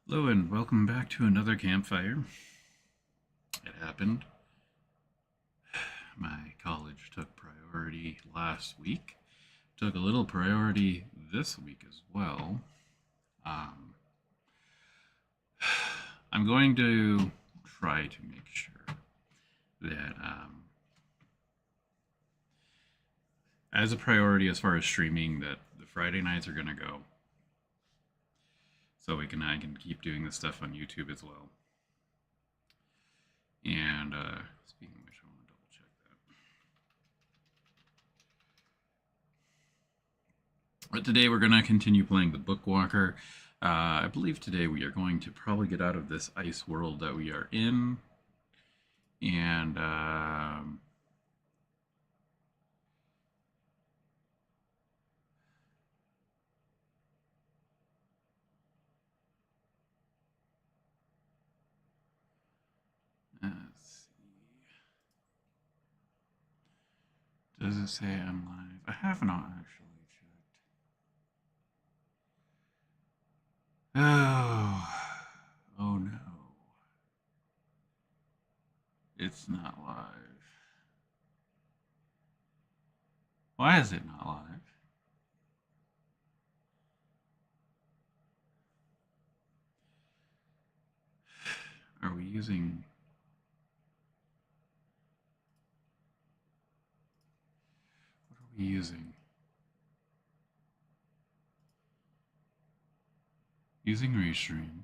Hello and welcome back to another campfire. It happened. My college took priority last week. Took a little priority this week as well. Um, I'm going to try to make sure that as a priority as far as streaming that the Friday nights are going to go. So I can keep doing this stuff on YouTube as well. And speaking of which, I want to double check that. But today we're going to continue playing the Bookwalker. I believe today we are going to probably get out of this ice world that we are in. And let's see. Does it say I'm live? I have not actually checked. Oh, oh no. It's not live. Why is it not live? Are we using... What are we using? Using Restream.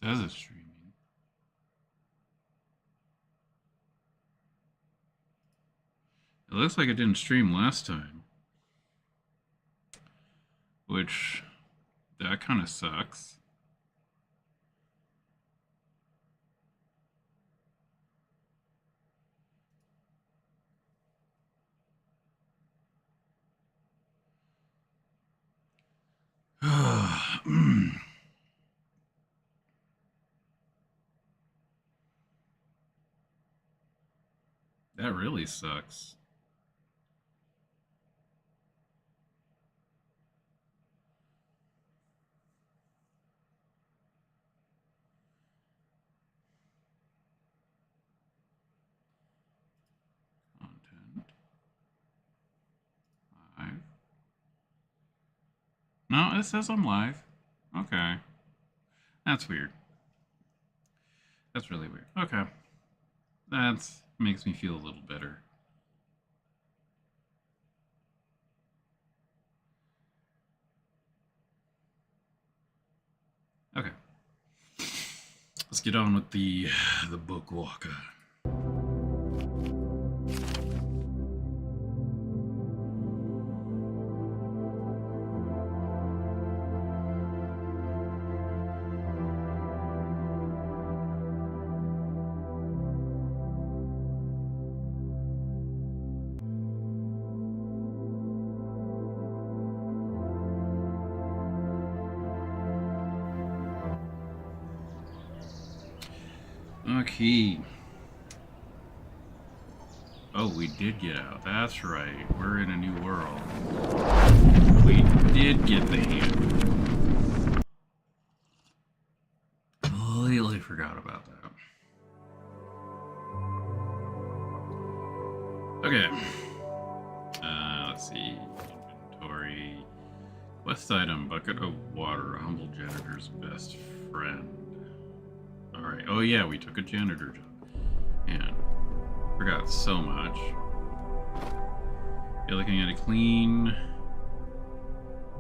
Says it's streaming. It looks like it didn't stream last time. Which, that kind of sucks. That really sucks. Content. Live. No, it says I'm live. Okay. That's weird. That's really weird. Okay. That makes me feel a little better. Okay. Let's get on with the Bookwalker. Okay. Oh, we did get out. That's right. We're in a new world. We did get the hand. Completely forgot about that. Okay. Let's see. Inventory. Quest item, bucket of water, humble janitor's best friend. Alright. Oh yeah, we took a janitor job. And forgot so much. You're looking at a clean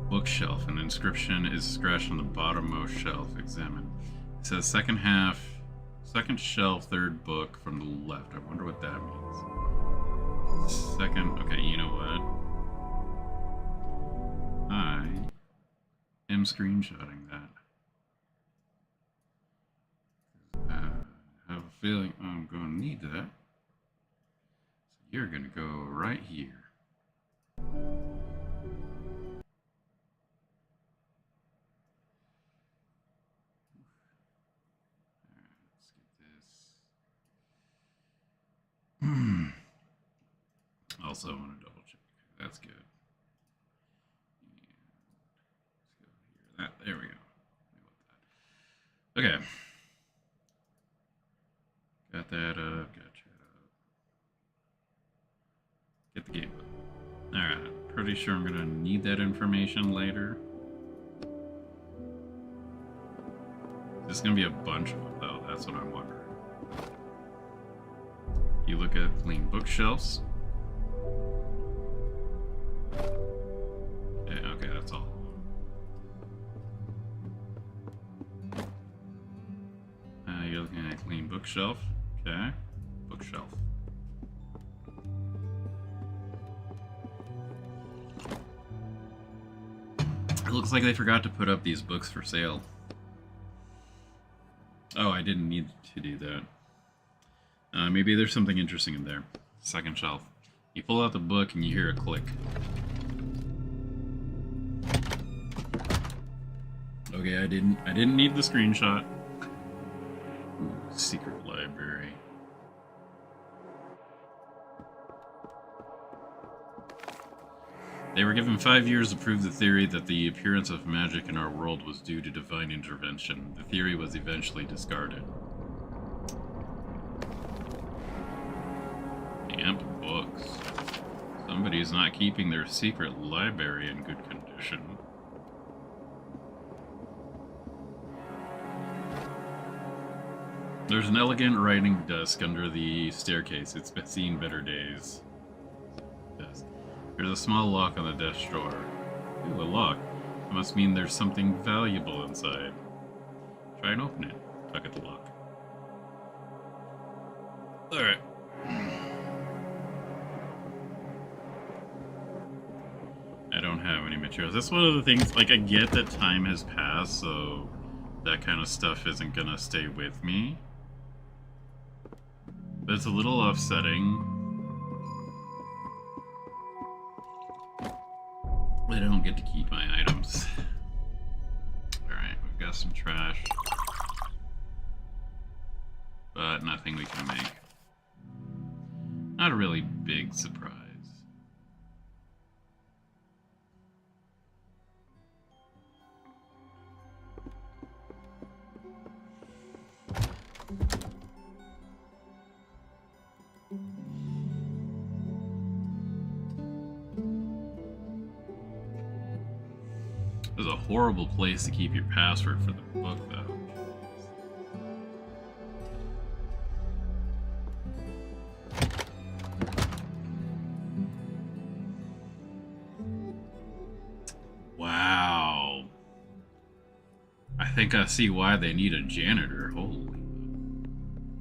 bookshelf. An inscription is scratched on the bottommost shelf. Examine. It says second half, second shelf, third book from the left. I wonder what that means. Second, okay, you know what? I am screenshotting that. I have a feeling I'm going to need that. So you're going to go right here. Let's get this. also want to double check. That's good. And let's go here. There we go. Okay. Got that up. Got chat up. Get the game up. Alright. Pretty sure I'm going to need that information later. There's going to be a bunch of them, though. That's what I'm wondering. You look at clean bookshelves. Yeah, okay, that's all. You're looking at a clean bookshelf. Okay. Bookshelf. It looks like they forgot to put up these books for sale. Oh, I didn't need to do that. Maybe there's something interesting in there. Second shelf. You pull out the book and you hear a click. Okay, I didn't need the screenshot. Ooh, secret library. They were given 5 years to prove the theory that the appearance of magic in our world was due to divine intervention. The theory was eventually discarded. Damp books. Somebody's not keeping their secret library in good condition. There's an elegant writing desk under the staircase. It's seen better days. Desk. There's a small lock on the desk drawer. Ooh, a lock. It must mean there's something valuable inside. Try and open it. Tug at the lock. Alright. I don't have any materials. That's one of the things, like, I get that time has passed, so that kind of stuff isn't gonna stay with me. But it's a little upsetting. I don't get to keep my items. Alright, we've got some trash. But nothing we can make. Not a really big surprise. This is a horrible place to keep your password for the book, though. Wow. I think I see why they need a janitor. Holy.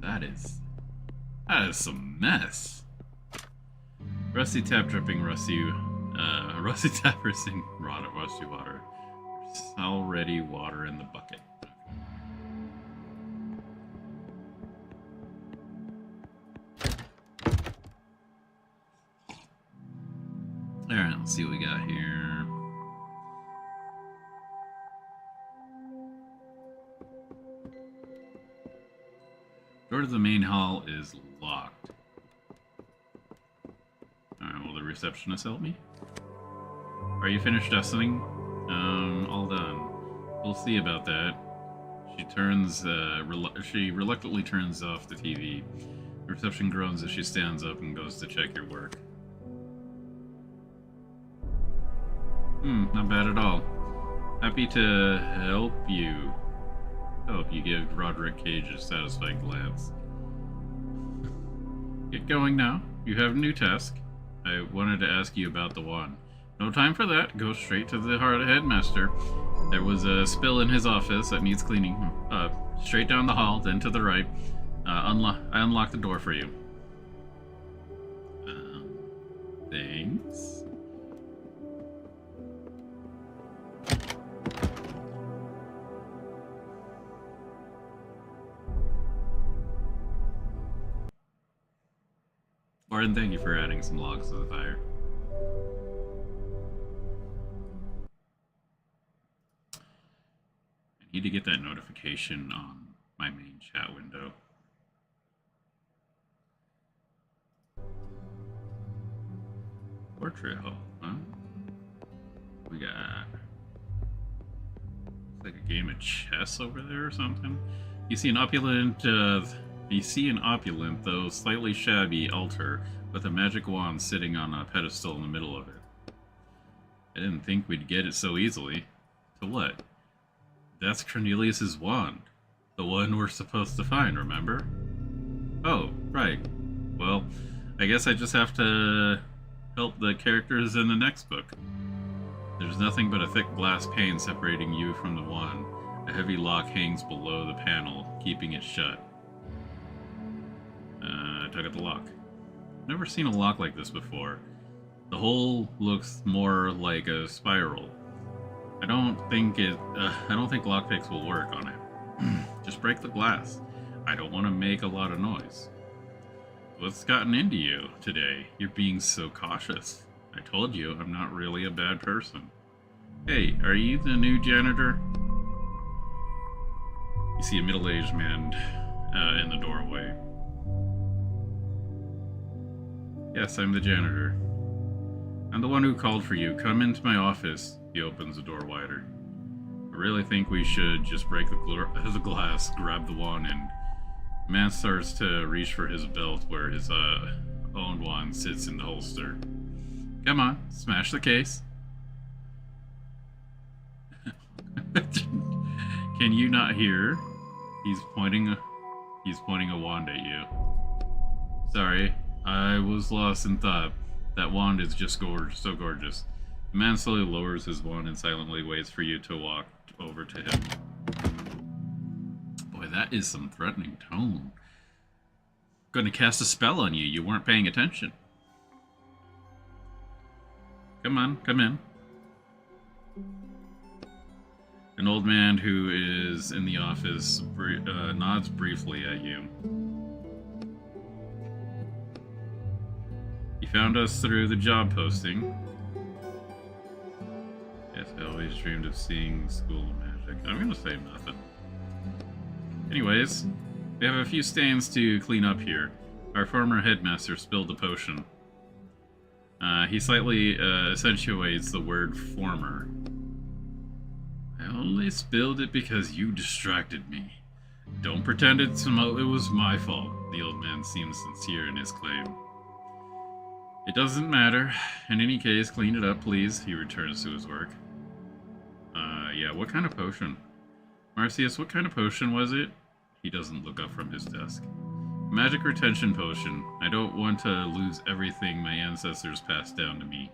That is some mess. Rusty tap dripping rusty tap rinsing rusty water. There's already water in the bucket. Alright, let's see what we got here. Door to the main hall is locked. Alright, will the receptionist help me? Are you finished dusting? All done. We'll see about that. She she reluctantly turns off the TV. The reception groans as she stands up and goes to check your work. Not bad at all. Happy to help you. You give Roderick Cage a satisfied glance. Get going now. You have a new task. I wanted to ask you about the wand. No time for that. Go straight to the headmaster. There was a spill in his office that needs cleaning. Straight down the hall, then to the right. I unlocked the door for you. Thanks. Warren, thank you for adding some logs to the fire. I need to get that notification on my main chat window. portrait hall, huh? We got like a game of chess over there or something. You see an opulent, though slightly shabby altar with a magic wand sitting on a pedestal in the middle of it. I didn't think we'd get it so easily. To what? That's Cornelius's wand. The one we're supposed to find, remember? Oh, right. Well, I guess I just have to help the characters in the next book. There's nothing but a thick glass pane separating you from the wand. A heavy lock hangs below the panel, keeping it shut. I took out the lock. Never seen a lock like this before. The hole looks more like a spiral. I don't think lockpicks will work on it. Just break the glass. I don't want to make a lot of noise. What's gotten into you today? You're being so cautious. I told you I'm not really a bad person. Hey, are you the new janitor? You see a middle-aged man in the doorway. Yes, I'm the janitor. I'm the one who called for you. Come into my office. He opens the door wider. I really think we should just break the glass, grab the wand, and the man starts to reach for his belt where his own wand sits in the holster. Come on, smash the case. Can you not hear? He's pointing a wand at you. Sorry, I was lost in thought. That wand is just so gorgeous. The man slowly lowers his wand and silently waits for you to walk over to him. Boy, that is some threatening tone. Gonna cast a spell on you. You weren't paying attention. Come on, come in. An old man who is in the office nods briefly at you. You found us through the job posting. Yes, I always dreamed of seeing School of Magic. I'm gonna say nothing. Anyways, we have a few stains to clean up here. Our former headmaster spilled a potion. He slightly accentuates the word former. I only spilled it because you distracted me. Don't pretend it was my fault. The old man seems sincere in his claim. It doesn't matter. In any case, clean it up, please. He returns to his work. Yeah, what kind of potion? Marcius, what kind of potion was it? He doesn't look up from his desk. Magic retention potion. I don't want to lose everything my ancestors passed down to me.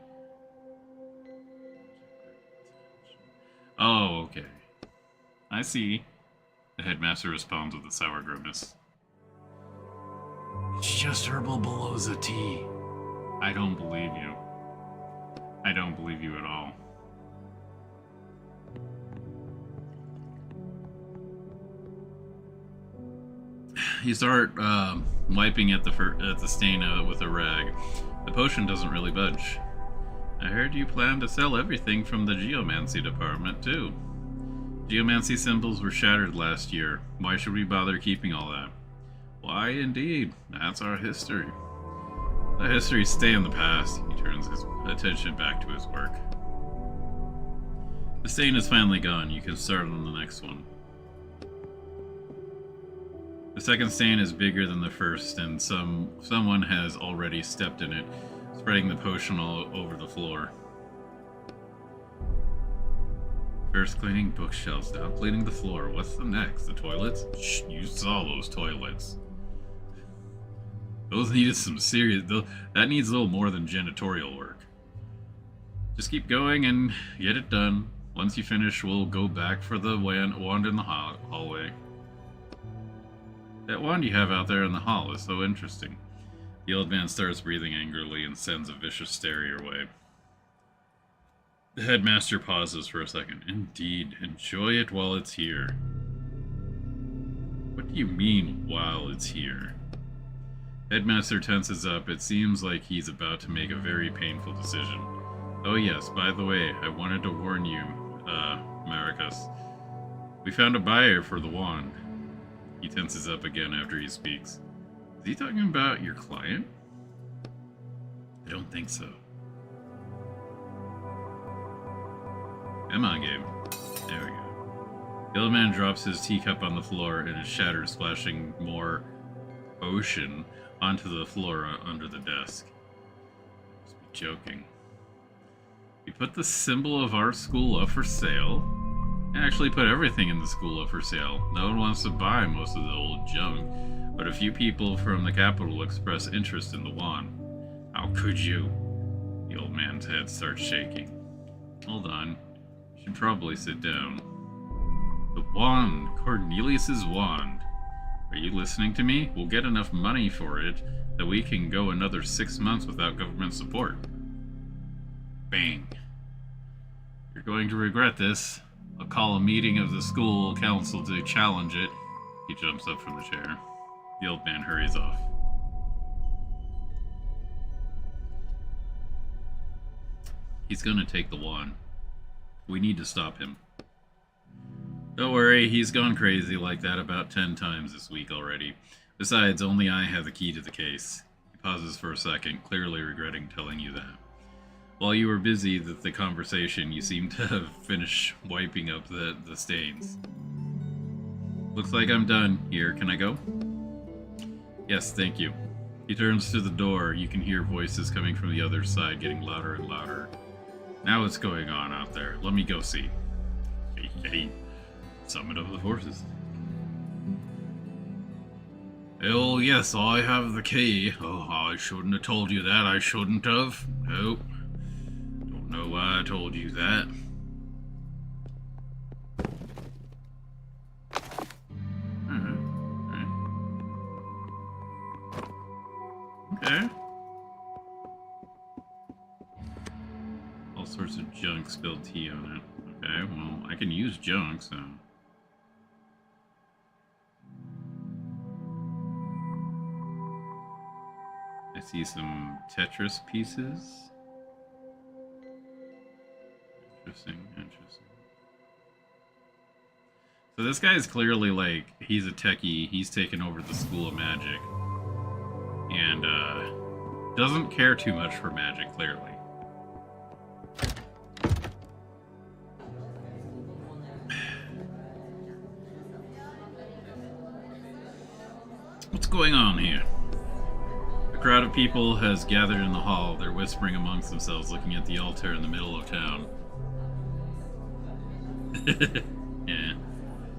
Oh, okay. I see. The headmaster responds with a sour grimace. It's just herbal Beloza tea. I don't believe you. I don't believe you at all. You start wiping at the stain with a rag. The potion doesn't really budge. I heard you plan to sell everything from the geomancy department, too. Geomancy symbols were shattered last year. Why should we bother keeping all that? Why, indeed. That's our history. Let history stay in the past. He turns his attention back to his work. The stain is finally gone. You can start on the next one. The second stain is bigger than the first, and someone has already stepped in it, spreading the potion all over the floor. First cleaning bookshelves, now cleaning the floor. What's the next? The toilets? Shh, you saw those toilets. Those needed some serious... That needs a little more than janitorial work. Just keep going and get it done. Once you finish, we'll go back for the wand in the hallway. That wand you have out there in the hall is so interesting. The old man starts breathing angrily and sends a vicious stare your way. The headmaster pauses for a second. Indeed, enjoy it while it's here. What do you mean, while it's here? Headmaster tenses up. It seems like he's about to make a very painful decision. Oh yes, by the way, I wanted to warn you, Maricus. We found a buyer for the wand. He tenses up again after he speaks. Is he talking about your client? I don't think so. Come on, Gabe. There we go. The old man drops his teacup on the floor and it shatters, splashing more ocean onto the floor under the desk. Must be joking. We put the symbol of our school up for sale. And actually put everything in the school up for sale. No one wants to buy most of the old junk, but a few people from the capital express interest in the wand. How could you? The old man's head starts shaking. Hold on. You should probably sit down. The wand. Cornelius's wand. Are you listening to me? We'll get enough money for it that we can go another 6 months without government support. Bang. You're going to regret this. I'll call a meeting of the school council to challenge it. He jumps up from the chair. The old man hurries off. He's gonna take the wand. We need to stop him. Don't worry, he's gone crazy like that about 10 times this week already. Besides, only I have the key to the case. He pauses for a second, clearly regretting telling you that. While you were busy with the conversation, you seem to have finished wiping up the stains. Looks like I'm done here. Can I go? Yes, thank you. He turns to the door. You can hear voices coming from the other side, getting louder and louder. Now what's going on out there? Let me go see. Hey, summit of the forces. Oh, yes, I have the key. Oh, I shouldn't have told you that. I shouldn't have. Nope. Don't know why I told you that. Okay. All sorts of junk, spilled tea on it. Okay, well, I can use junk, so... I see some Tetris pieces. Interesting. So this guy is clearly like, he's a techie, he's taken over the School of Magic. And, doesn't care too much for magic, clearly. What's going on here? A crowd of people has gathered in the hall. They're whispering amongst themselves, looking at the altar in the middle of town. Yeah.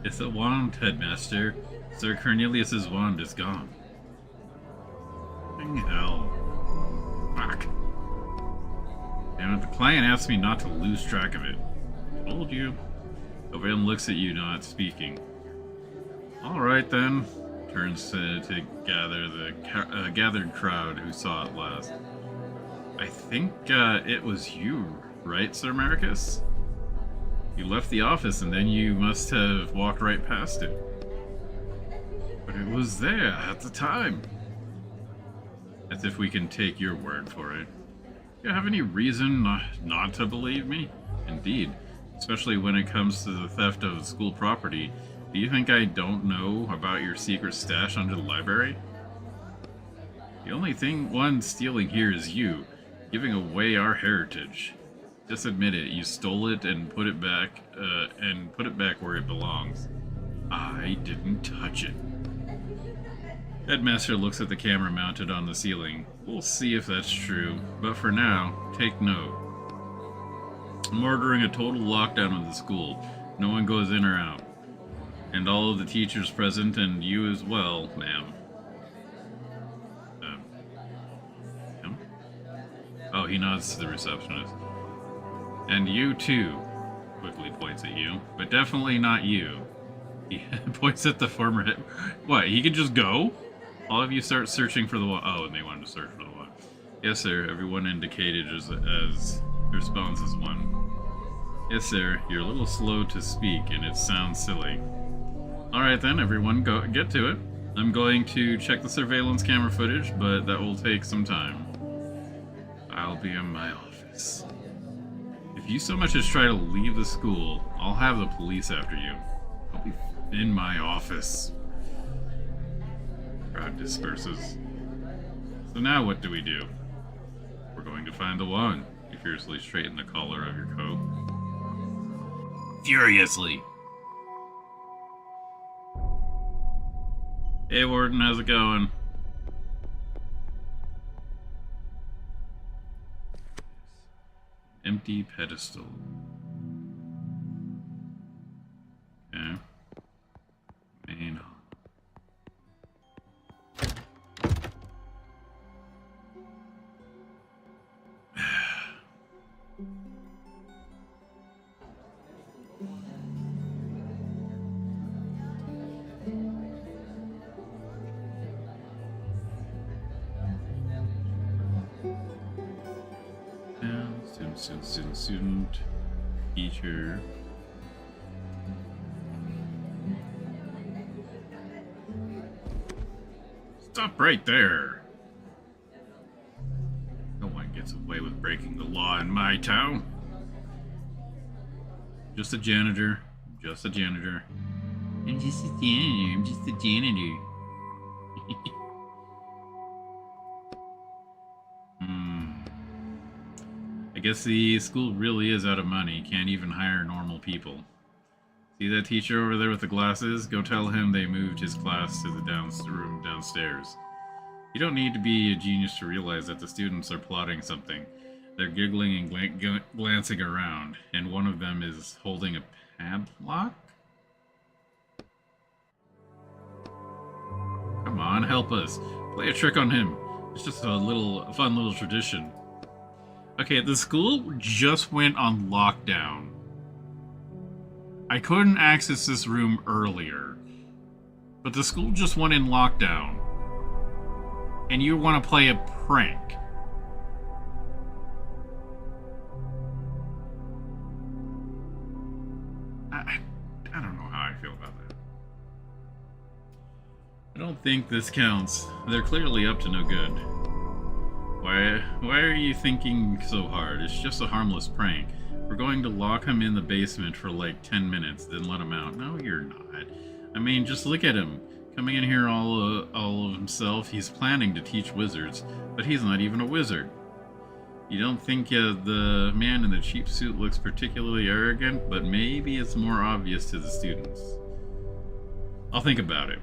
It's a wand, headmaster. Sir Cornelius's wand is gone. Hell. Fuck. Damn it, the client asked me not to lose track of it. Told you. Owen looks at you, not speaking. Alright then. Turns to gather the gathered crowd who saw it last. I think it was you, right, Sir Marcus? You left the office and then you must have walked right past it. But it was there at the time. As if we can take your word for it. Do you have any reason not to believe me? Indeed. Especially when it comes to the theft of school property. Do you think I don't know about your secret stash under the library? The only one stealing here is you, giving away our heritage. Just admit it, you stole it and put it back where it belongs. I didn't touch it. Headmaster looks at the camera mounted on the ceiling. We'll see if that's true, but for now, take note. I'm ordering a total lockdown of the school. No one goes in or out. And all of the teachers present, and you as well, ma'am. Him? Oh, he nods to the receptionist. And you too, quickly points at you, but definitely not you. He points at the former head. What, he could just go? All of you start searching for the wand. Oh, and they wanted to search for the wand. Yes, sir. Everyone indicated as response as one. Yes, sir. You're a little slow to speak, and it sounds silly. All right, then. Everyone, get to it. I'm going to check the surveillance camera footage, but that will take some time. I'll be in my office. If you so much as try to leave the school, I'll have the police after you. I'll be in my office. Crowd disperses. So now what do we do? We're going to find the wand. You fiercely straighten the collar of your coat. furiously. Hey, Warden, how's it going? Empty pedestal. Okay. Main hall. Student, teacher. Stop right there. No one gets away with breaking the law in my town. Just a janitor. Just a janitor. I'm just a janitor. I'm just a janitor. I guess the school really is out of money. Can't even hire normal people. See that teacher over there with the glasses? Go tell him they moved his class to the room downstairs. You don't need to be a genius to realize that the students are plotting something. They're giggling and glancing around, and one of them is holding a padlock? Come on, help us. Play a trick on him. It's just a fun little tradition. Okay, the school just went on lockdown. I couldn't access this room earlier, but the school just went in lockdown. And you want to play a prank. I don't know how I feel about that. I don't think this counts. They're clearly up to no good. Why are you thinking so hard? It's just a harmless prank. We're going to lock him in the basement for like 10 minutes, then let him out. No, you're not. I mean, just look at him. Coming in here all of himself. He's planning to teach wizards, but he's not even a wizard. You don't think the man in the cheap suit looks particularly arrogant, but maybe it's more obvious to the students. I'll think about it.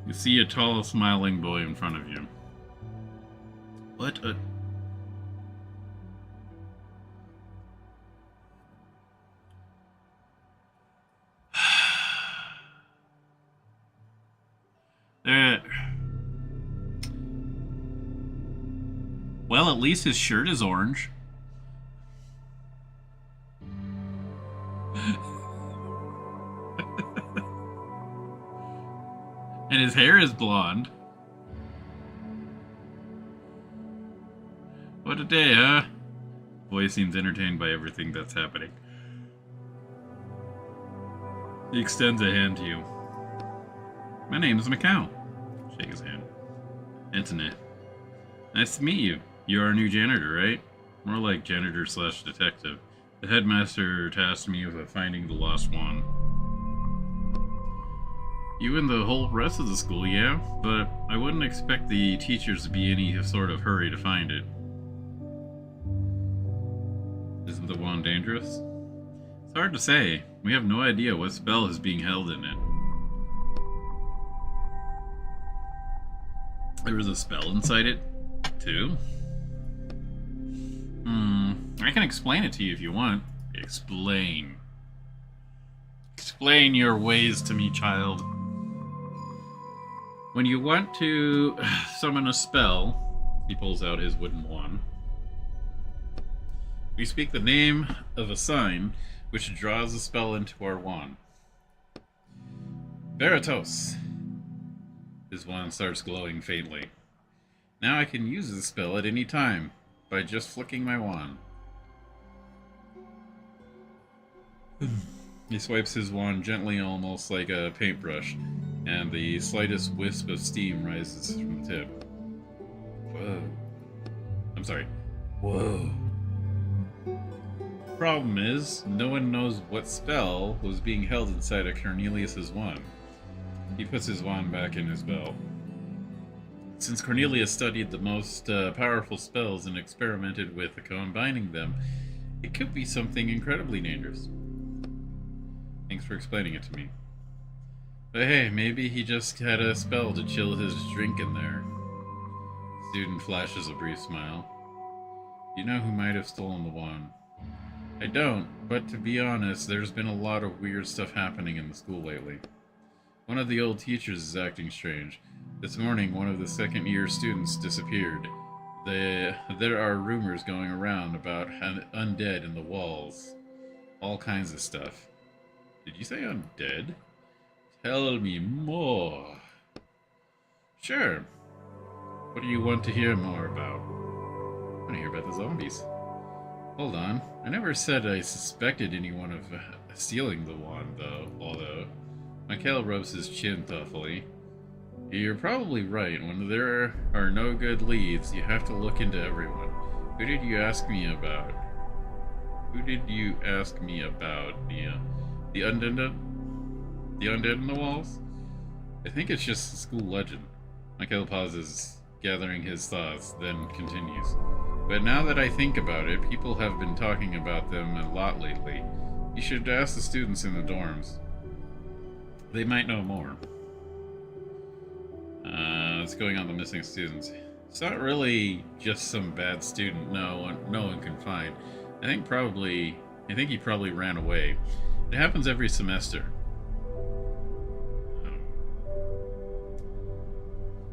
You see a tall, smiling boy in front of you. What a... Well, at least his shirt is orange. And his hair is blonde. What a day, huh? Boy seems entertained by everything that's happening. He extends a hand to you. My name is Macau. Shake his hand. Antoinette. Nice to meet you. You are a new janitor, right? More like janitor / detective. The headmaster tasked me with finding the lost wand. You and the whole rest of the school, yeah? But I wouldn't expect the teachers to be in any sort of hurry to find it. Isn't the wand dangerous? It's hard to say. We have no idea what spell is being held in it. There is a spell inside it, too? I can explain it to you if you want. Explain. Explain your ways to me, child. When you want to summon a spell, he pulls out his wooden wand. We speak the name of a sign, which draws the spell into our wand. Veritas. His wand starts glowing faintly. Now I can use the spell at any time, by just flicking my wand. He swipes his wand gently, almost like a paintbrush, and the slightest wisp of steam rises from the tip. Whoa. I'm sorry. Whoa. Problem is, no one knows what spell was being held inside of Cornelius's wand. He puts his wand back in his belt. Since Cornelius studied the most powerful spells and experimented with combining them, it could be something incredibly dangerous. Thanks for explaining it to me. But hey, maybe he just had a spell to chill his drink in there. Student flashes a brief smile. You know who might have stolen the wand? I don't, but to be honest, there's been a lot of weird stuff happening in the school lately. One of the old teachers is acting strange. This morning, one of the second-year students disappeared. There are rumors going around about undead in the walls. All kinds of stuff. Did you say undead? Tell me more. Sure. What do you want to hear more about? I want to hear about the zombies. Hold on. I never said I suspected anyone of stealing the wand, though, although... Mikhail rubs his chin thoughtfully. You're probably right. When there are no good leads, you have to look into everyone. Who did you ask me about? Who did you ask me about? The undead? The undead in the walls? I think it's just a school legend. Mikhail pauses, gathering his thoughts, then continues. But now that I think about it, people have been talking about them a lot lately. You should ask the students in the dorms. They might know more. What's going on with the missing students? It's not really just some bad student no one can find. I think he probably ran away. It happens every semester.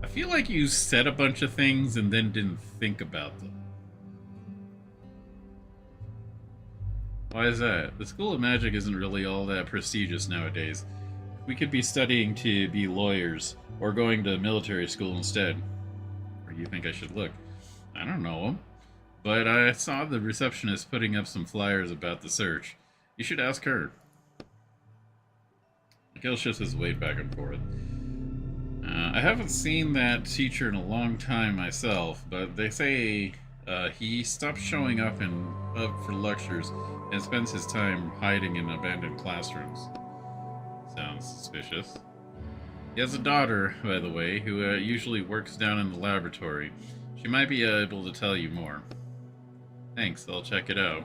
I feel like you said a bunch of things and then didn't think about them. Why is that? The School of Magic isn't really all that prestigious nowadays. We could be studying to be lawyers, or going to military school instead. Where do you think I should look? I don't know him. But I saw the receptionist putting up some flyers about the search. You should ask her. Mikhail shifts his weight back and forth. I haven't seen that teacher in a long time myself, but they say he stopped showing up for lectures and spends his time hiding in abandoned classrooms. Sounds suspicious. He has a daughter, by the way, who usually works down in the laboratory. She might be able to tell you more. Thanks, I'll check it out.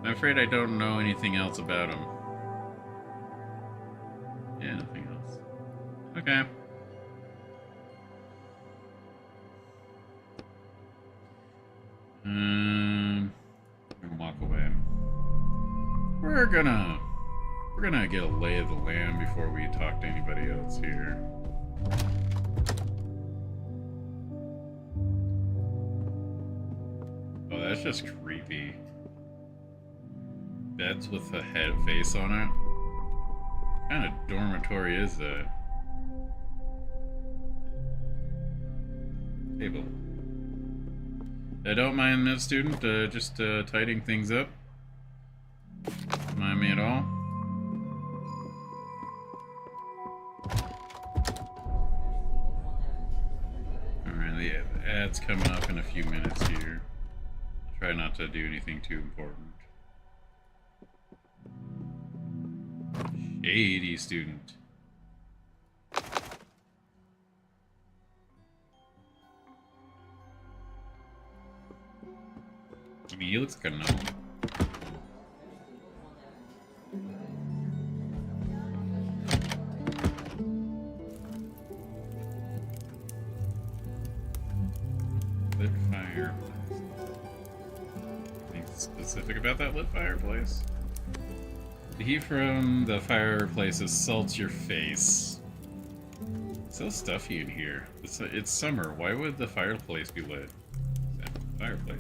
I'm afraid I don't know anything else about him. Yeah, nothing else. Okay. Walk away. We're gonna get a lay of the land before we talk to anybody else here. Oh, that's just creepy. Beds with a face on it. What kind of dormitory is that? Table. I don't mind that student, just tidying things up. Don't mind me at all. Alright, the ad's coming up in a few minutes here. Try not to do anything too important. Shady student. I mean, he looks like a gnome. Lit fireplace. Anything specific about that lit fireplace? The heat from the fireplace assaults your face. It's so stuffy in here. It's summer. Why would the fireplace be lit? Fireplace.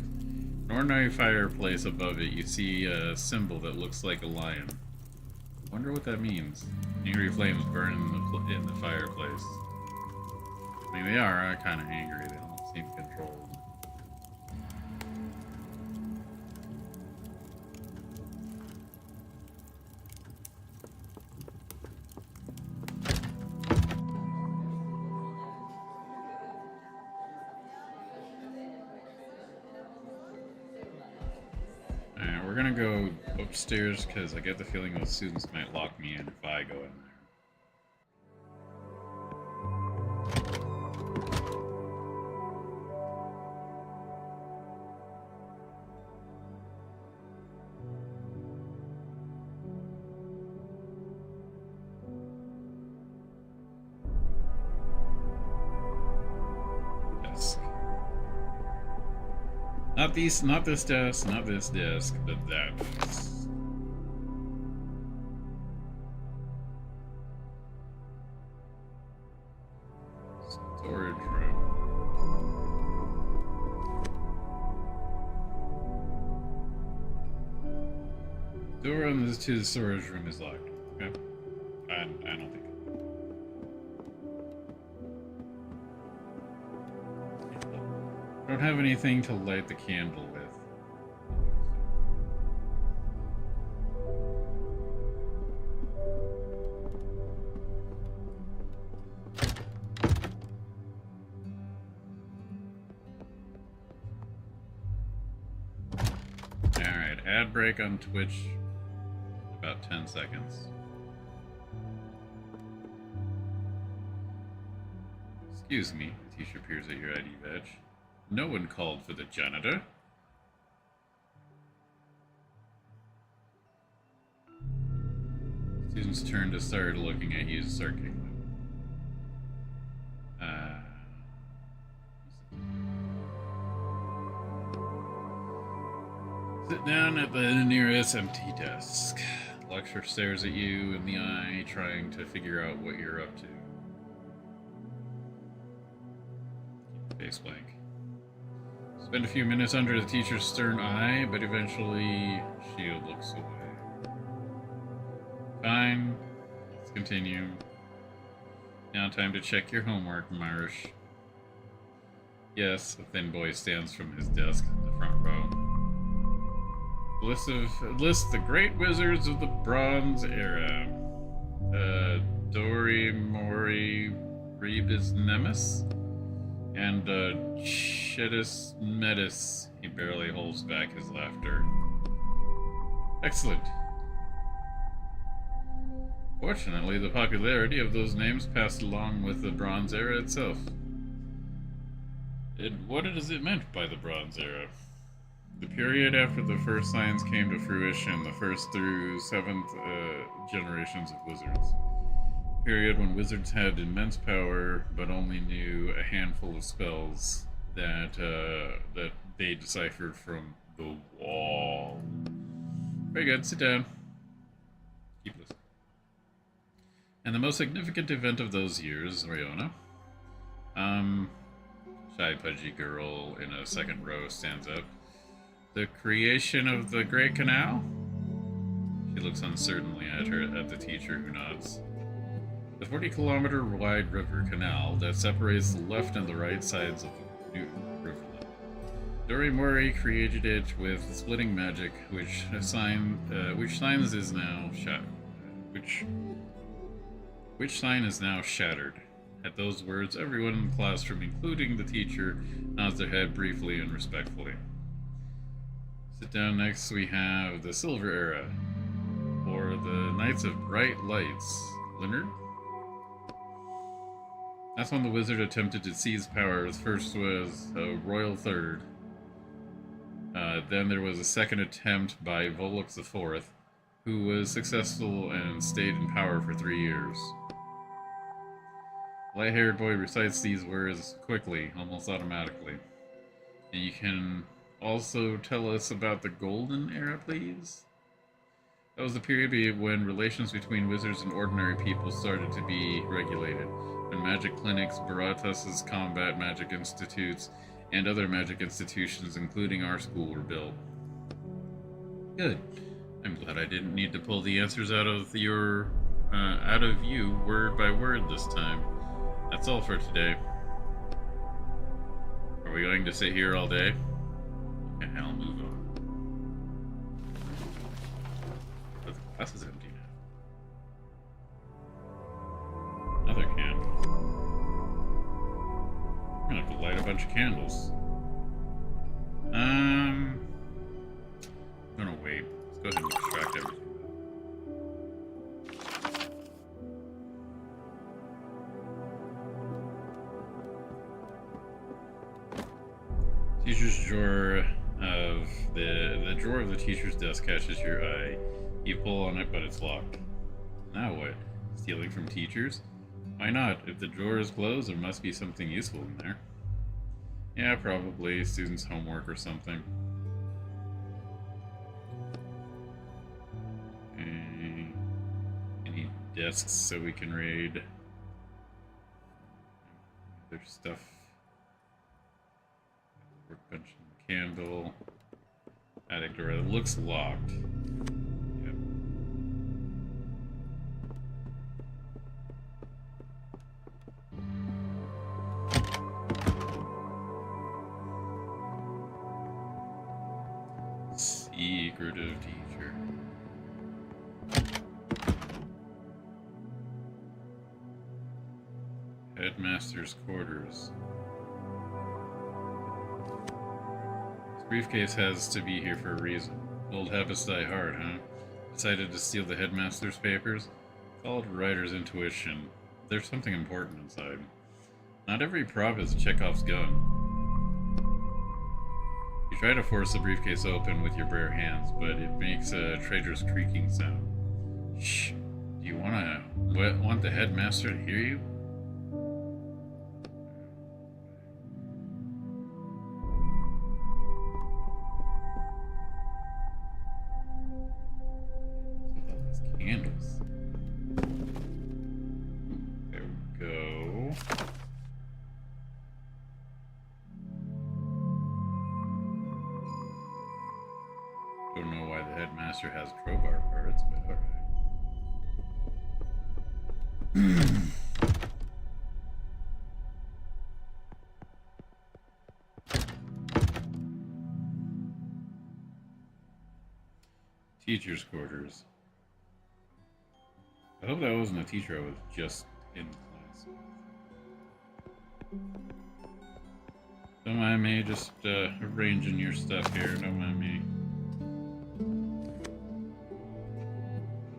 An ordinary fireplace above it, you see a symbol that looks like a lion. Wonder what that means. Angry flames burn in the fireplace. I mean, they are kind of angry. They don't seem controlled. We're gonna go upstairs because I get the feeling those students might lock me in if I go in there. Not this desk, not this desk, but that desk. Storage room. Door on this to the storage room is locked. Okay. I don't think. I don't have anything to light the candle with. Alright, ad break on Twitch. About 10 seconds. Excuse me, the teacher appears at your ID badge. No one called for the janitor. Students turn to start looking at you sarcastically. Sit down at the nearest empty desk. The lecturer stares at you in the eye, trying to figure out what you're up to. Keep face blank. Spend a few minutes under the teacher's stern eye, but eventually she looks away. Fine. Let's continue. Now time to check your homework, Marsh. Yes, a thin boy stands from his desk in the front row. List the great wizards of the Bronze Era. Dori Mori Rebus Nemes and Chedis Metis. He barely holds back his laughter. Excellent. Fortunately, the popularity of those names passed along with the Bronze Era itself. What is it meant by the Bronze Era? The period after the first science came to fruition, the first through seventh generations of wizards. A period when wizards had immense power, but only knew a handful of spells that they deciphered from the wall. Very good, sit down. Keep listening. And the most significant event of those years, Riona. Shy, pudgy girl in a second row stands up. The creation of the Great Canal? She looks uncertainly at the teacher, who nods. The 40-kilometer wide river canal that separates the left and the right sides of the new rivulet. Dori Mori created it with splitting magic, which sign is now shattered. At those words, everyone in the classroom, including the teacher, nods their head briefly and respectfully. Sit down. Next we have the Silver Era, or the Knights of Bright Lights. Leonard? That's when the wizard attempted to seize power. First was a Royal Third. Then there was a second attempt by Volux IV, who was successful and stayed in power for 3 years. The light-haired boy recites these words quickly, almost automatically. And you can also tell us about the Golden Era, please? That was the period when relations between wizards and ordinary people started to be regulated, when magic clinics, Baratas' combat magic institutes, and other magic institutions, including our school, were built. Good. I'm glad I didn't need to pull the answers out of you word by word this time. That's all for today. Are we going to sit here all day? Okay, I'll move on. But the class is empty now. Another candle. I'm gonna have to light a bunch of candles. I'm gonna wait. Let's go ahead and extract everything. Teacher's drawer of the drawer of the teacher's desk catches your eye. You pull on it, but it's locked. Now what? Stealing from teachers? Why not? If the drawer is closed, there must be something useful in there. Yeah, probably students' homework or something. Any desks so we can raid their stuff. Workbench and candle. Attic door. It looks locked. Yep. Secretive teacher. Headmaster's quarters. This briefcase has to be here for a reason. Old habits die hard, huh? Decided to steal the headmaster's papers? Followed writer's intuition. There's something important inside. Not every prop is Chekhov's gun. You try to force the briefcase open with your bare hands, but it makes a traitor's creaking sound. Shh. Do you want the headmaster to hear you? Candles. There we go. Don't know why the headmaster has crowbar parts, but alright. Teacher's quarters. I hope that wasn't a teacher I was just in class with. Don't mind me, just arranging your stuff here. Don't mind me.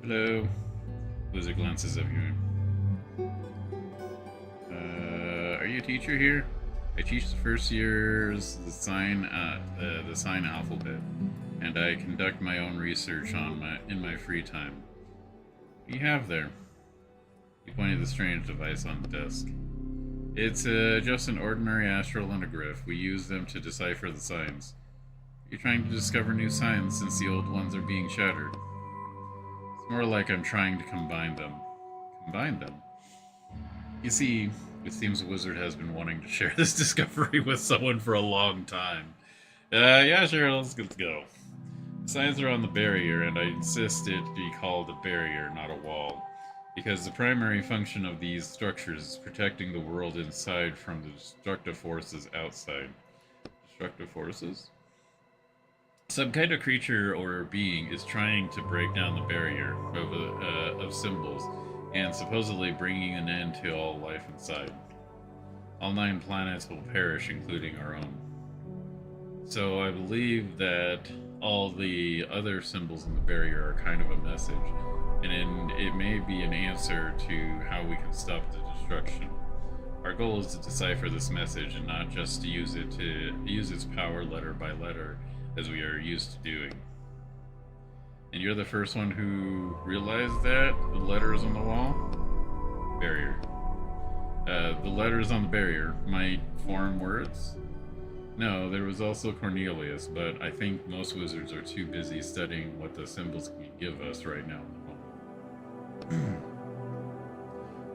Hello. Blizzard glances up you. Are you a teacher here? I teach the first years the sign alphabet, and I conduct my own research in my free time. What do you have there? He pointed the strange device on the desk. It's just an ordinary astrologograph. We use them to decipher the signs. You're trying to discover new signs since the old ones are being shattered. It's more like I'm trying to combine them. Combine them? You see, it seems the wizard has been wanting to share this discovery with someone for a long time. Yeah, sure, let's go. The signs are on the barrier, and I insist it be called a barrier, not a wall. Because the primary function of these structures is protecting the world inside from the destructive forces outside. Destructive forces? Some kind of creature or being is trying to break down the barrier of symbols, and supposedly bringing an end to all life inside. All 9 planets will perish, including our own. So I believe that all the other symbols in the barrier are kind of a message, and it may be an answer to how we can stop the destruction. Our goal is to decipher this message and not just to use its power letter by letter as we are used to doing. And you're the first one who realized that the letters on the wall? Barrier. The letters on the barrier might form words? No, there was also Cornelius, but I think most wizards are too busy studying what the symbols can give us right now in the moment.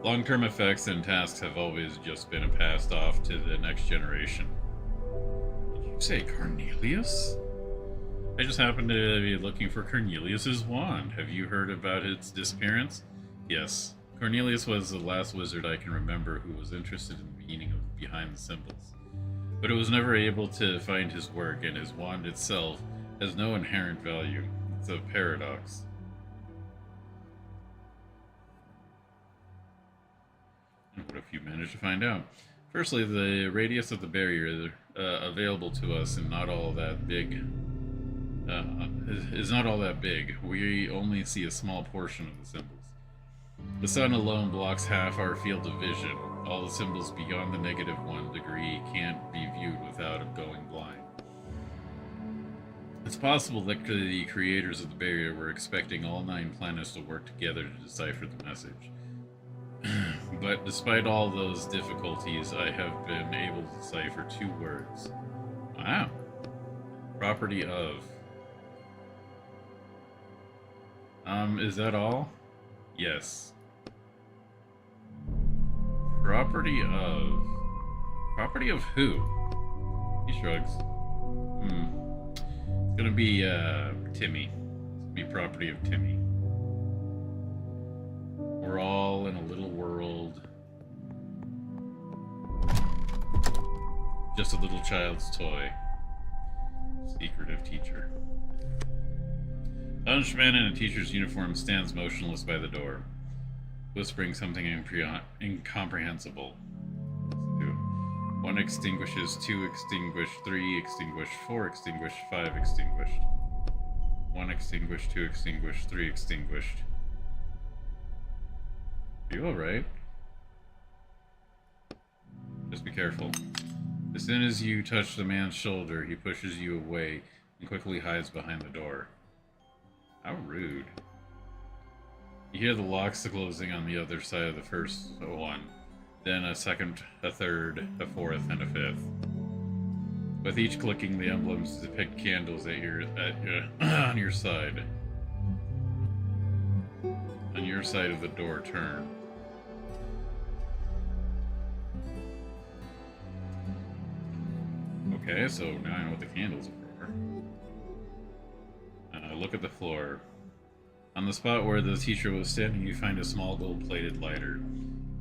Long-term effects and tasks have always just been passed off to the next generation. Did you say Cornelius? I just happened to be looking for Cornelius's wand. Have you heard about its disappearance? Yes. Cornelius was the last wizard I can remember who was interested in the meaning behind the symbols. But it was never able to find his work, and his wand itself has no inherent value. It's a paradox. And what if you managed to find out? Firstly, the radius of the barrier available to us is not all that big. We only see a small portion of the symbols. The sun alone blocks half our field of vision. All the symbols beyond the -1 degree can't be viewed without going blind. It's possible that the creators of the barrier were expecting all 9 planets to work together to decipher the message. But despite all those difficulties, I have been able to decipher 2 words. Wow. Property of. Is that all? Yes. Property of. Property of who? He shrugs. It's gonna be, Timmy. It's gonna be property of Timmy. We're all in a little world. Just a little child's toy. Secretive teacher. A hunched man in a teacher's uniform stands motionless by the door, whispering something incomprehensible. 1 extinguishes, 2 extinguished, 3 extinguished, 4 extinguished, 5 extinguished. 1 extinguished, 2 extinguished, 3 extinguished. Are you alright? Just be careful. As soon as you touch the man's shoulder, he pushes you away and quickly hides behind the door. How rude. You hear the locks closing on the other side of the first one, then a second, a third, a fourth, and a fifth. With each clicking, the emblems depict candles on your side. On your side of the door turn. Okay, so now I know what the candles are for. Look at the floor. On the spot where the teacher was standing, you find a small gold-plated lighter.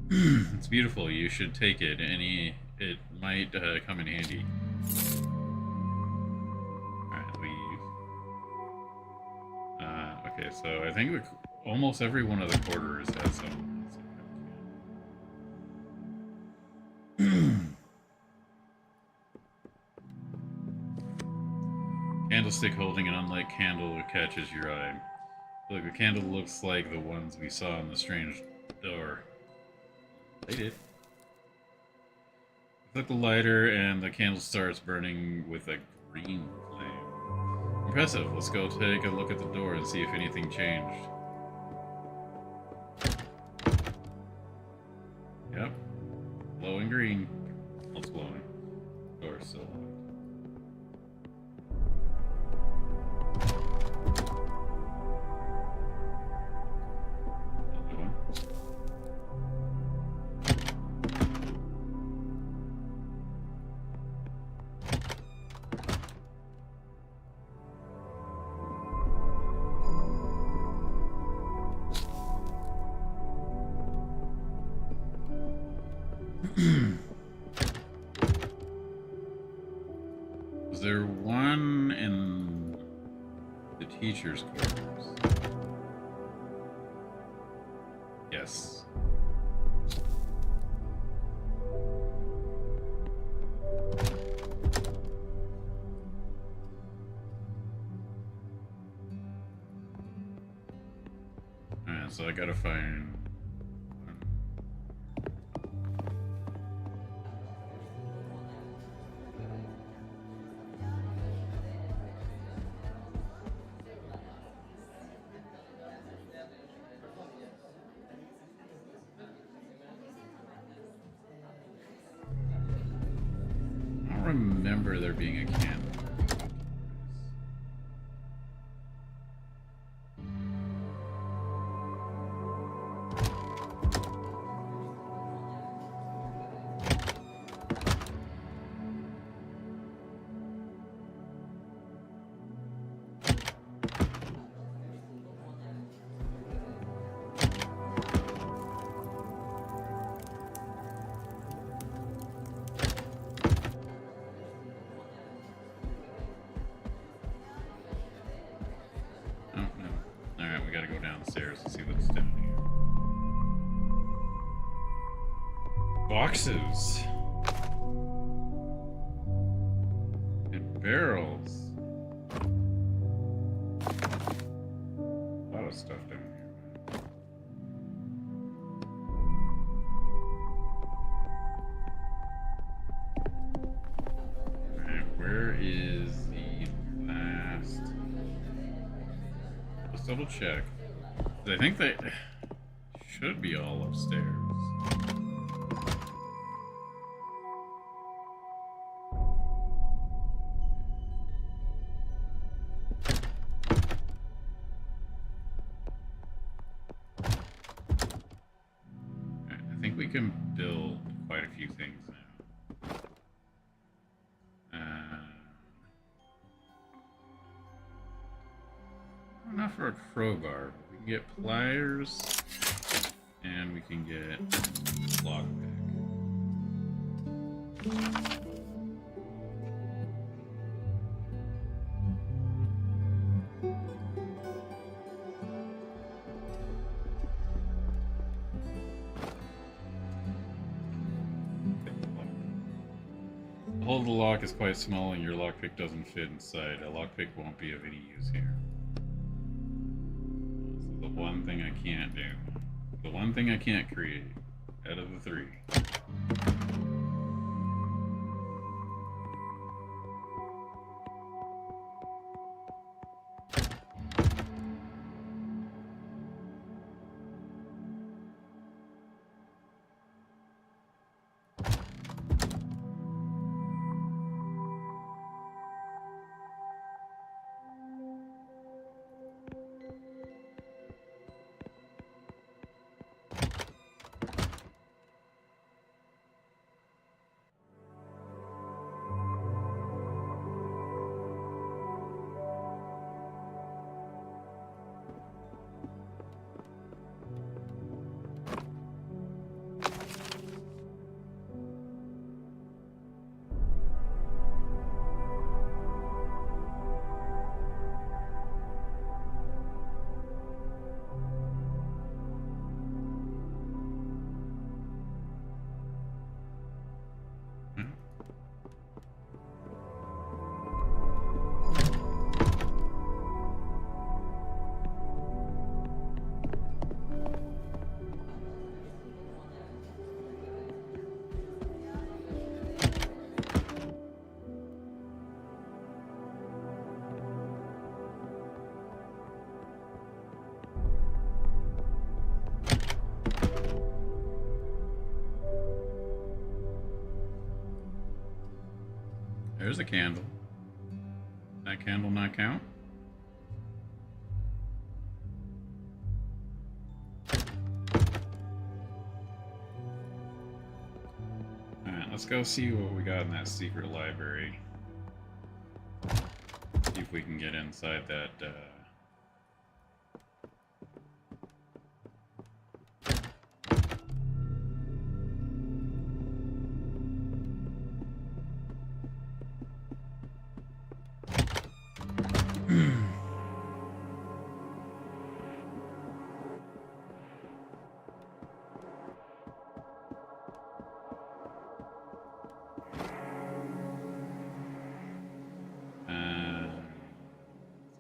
It's beautiful. You should take it. It might come in handy. Alright, leave. Okay, so I think almost every one of the quarters has some. Candlestick holding an unlit candle catches your eye. Look, the candle looks like the ones we saw in the strange door. Light it. Click the lighter and the candle starts burning with a green flame. Impressive. Let's go take a look at the door and see if anything changed. Yep. Glowing green. Well, it's glowing. Door's still locked. Was there one in the teacher's quarters? Yes. Alright, so I gotta find... I don't remember there being a candle. Gotta go downstairs and see what's down here. Boxes and barrels. A lot of stuff down here. Alright, where is the last? Let's double check. I think they should be all upstairs. can build quite a few things now. Not for a crowbar, but we can get pliers, and we can get lockpick. The hole of the lock is quite small and your lockpick doesn't fit inside. A lockpick won't be of any use here. This is the one thing I can't do. The one thing I can't create out of the three. There's a candle. That candle not count? Alright, let's go see what we got in that secret library. See if we can get inside that,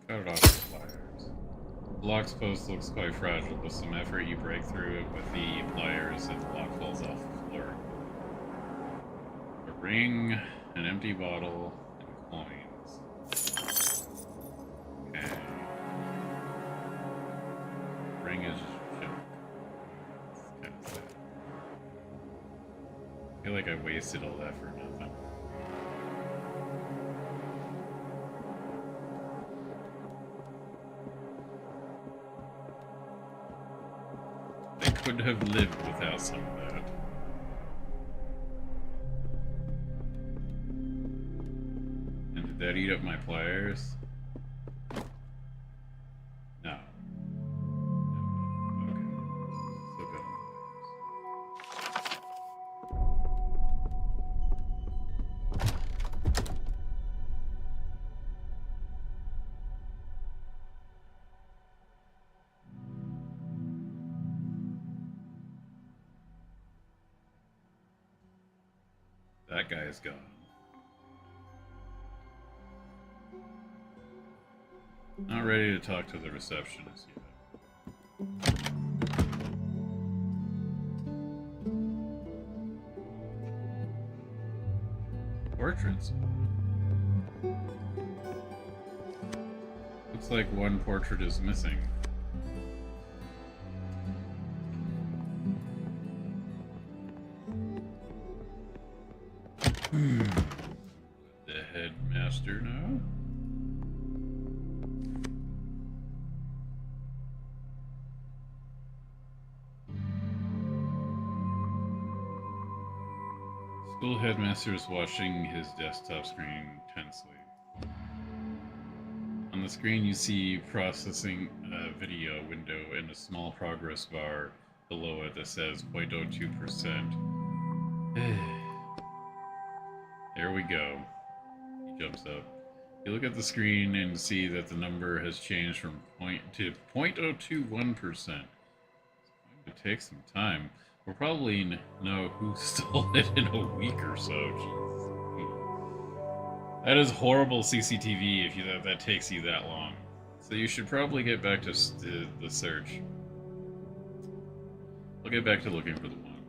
cut it off with pliers. The lock's post looks quite fragile. With some effort, you break through it with the pliers and the lock falls off the floor. A ring, an empty bottle, and coins. Okay. Ring is junk. It's kind of sad. I feel like I wasted all that for nothing. Could have lived without some of that. And did that eat up my pliers? No. Okay. Still got that guy is gone. Not ready to talk to the receptionist yet. Portraits. Looks like one portrait is missing. The headmaster know? School headmaster is watching his desktop screen tensely. On the screen, you see processing video window and a small progress bar below it that says 0.02%. There we go. He jumps up. You look at the screen and see that the number has changed from 0.021%. It's going to take some time. We'll probably know who stole it in a week or so. Jeez. That is horrible CCTV if that takes you that long. So you should probably get back to the search. I'll get back to looking for the one.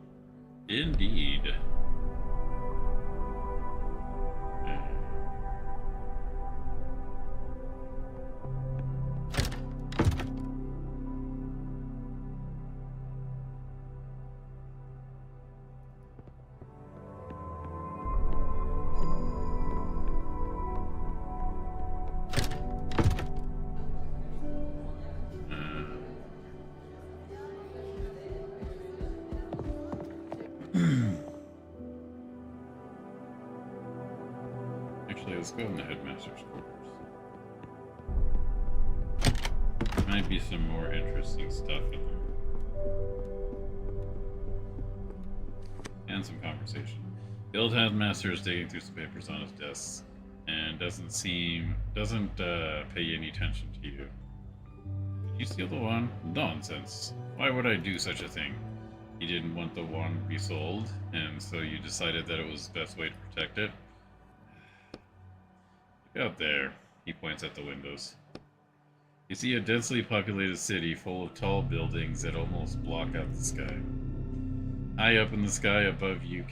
Indeed. Actually, let's go in the headmaster's quarters. There might be some more interesting stuff in there. And some conversation. The old headmaster is digging through some papers on his desk and doesn't pay any attention to you. Did you steal the wand? Nonsense. Why would I do such a thing? You didn't want the wand to be sold, and so you decided that it was the best way to protect it? Look out there. He points at the windows. You see a densely populated city full of tall buildings that almost block out the sky. High up in the sky above you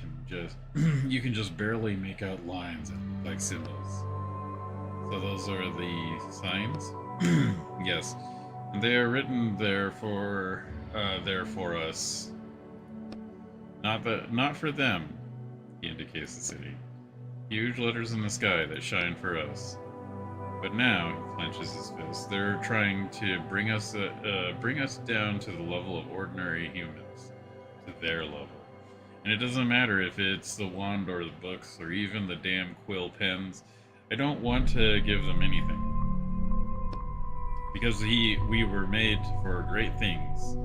you can just barely make out lines that look like symbols. So those are the signs? Yes. And they are written there for us. Not for them, he indicates the city. Huge letters in the sky that shine for us. But now, he clenches his fist, they're trying to bring us down to the level of ordinary humans, to their level. And it doesn't matter if it's the wand or the books or even the damn quill pens. I don't want to give them anything. Because we were made for great things.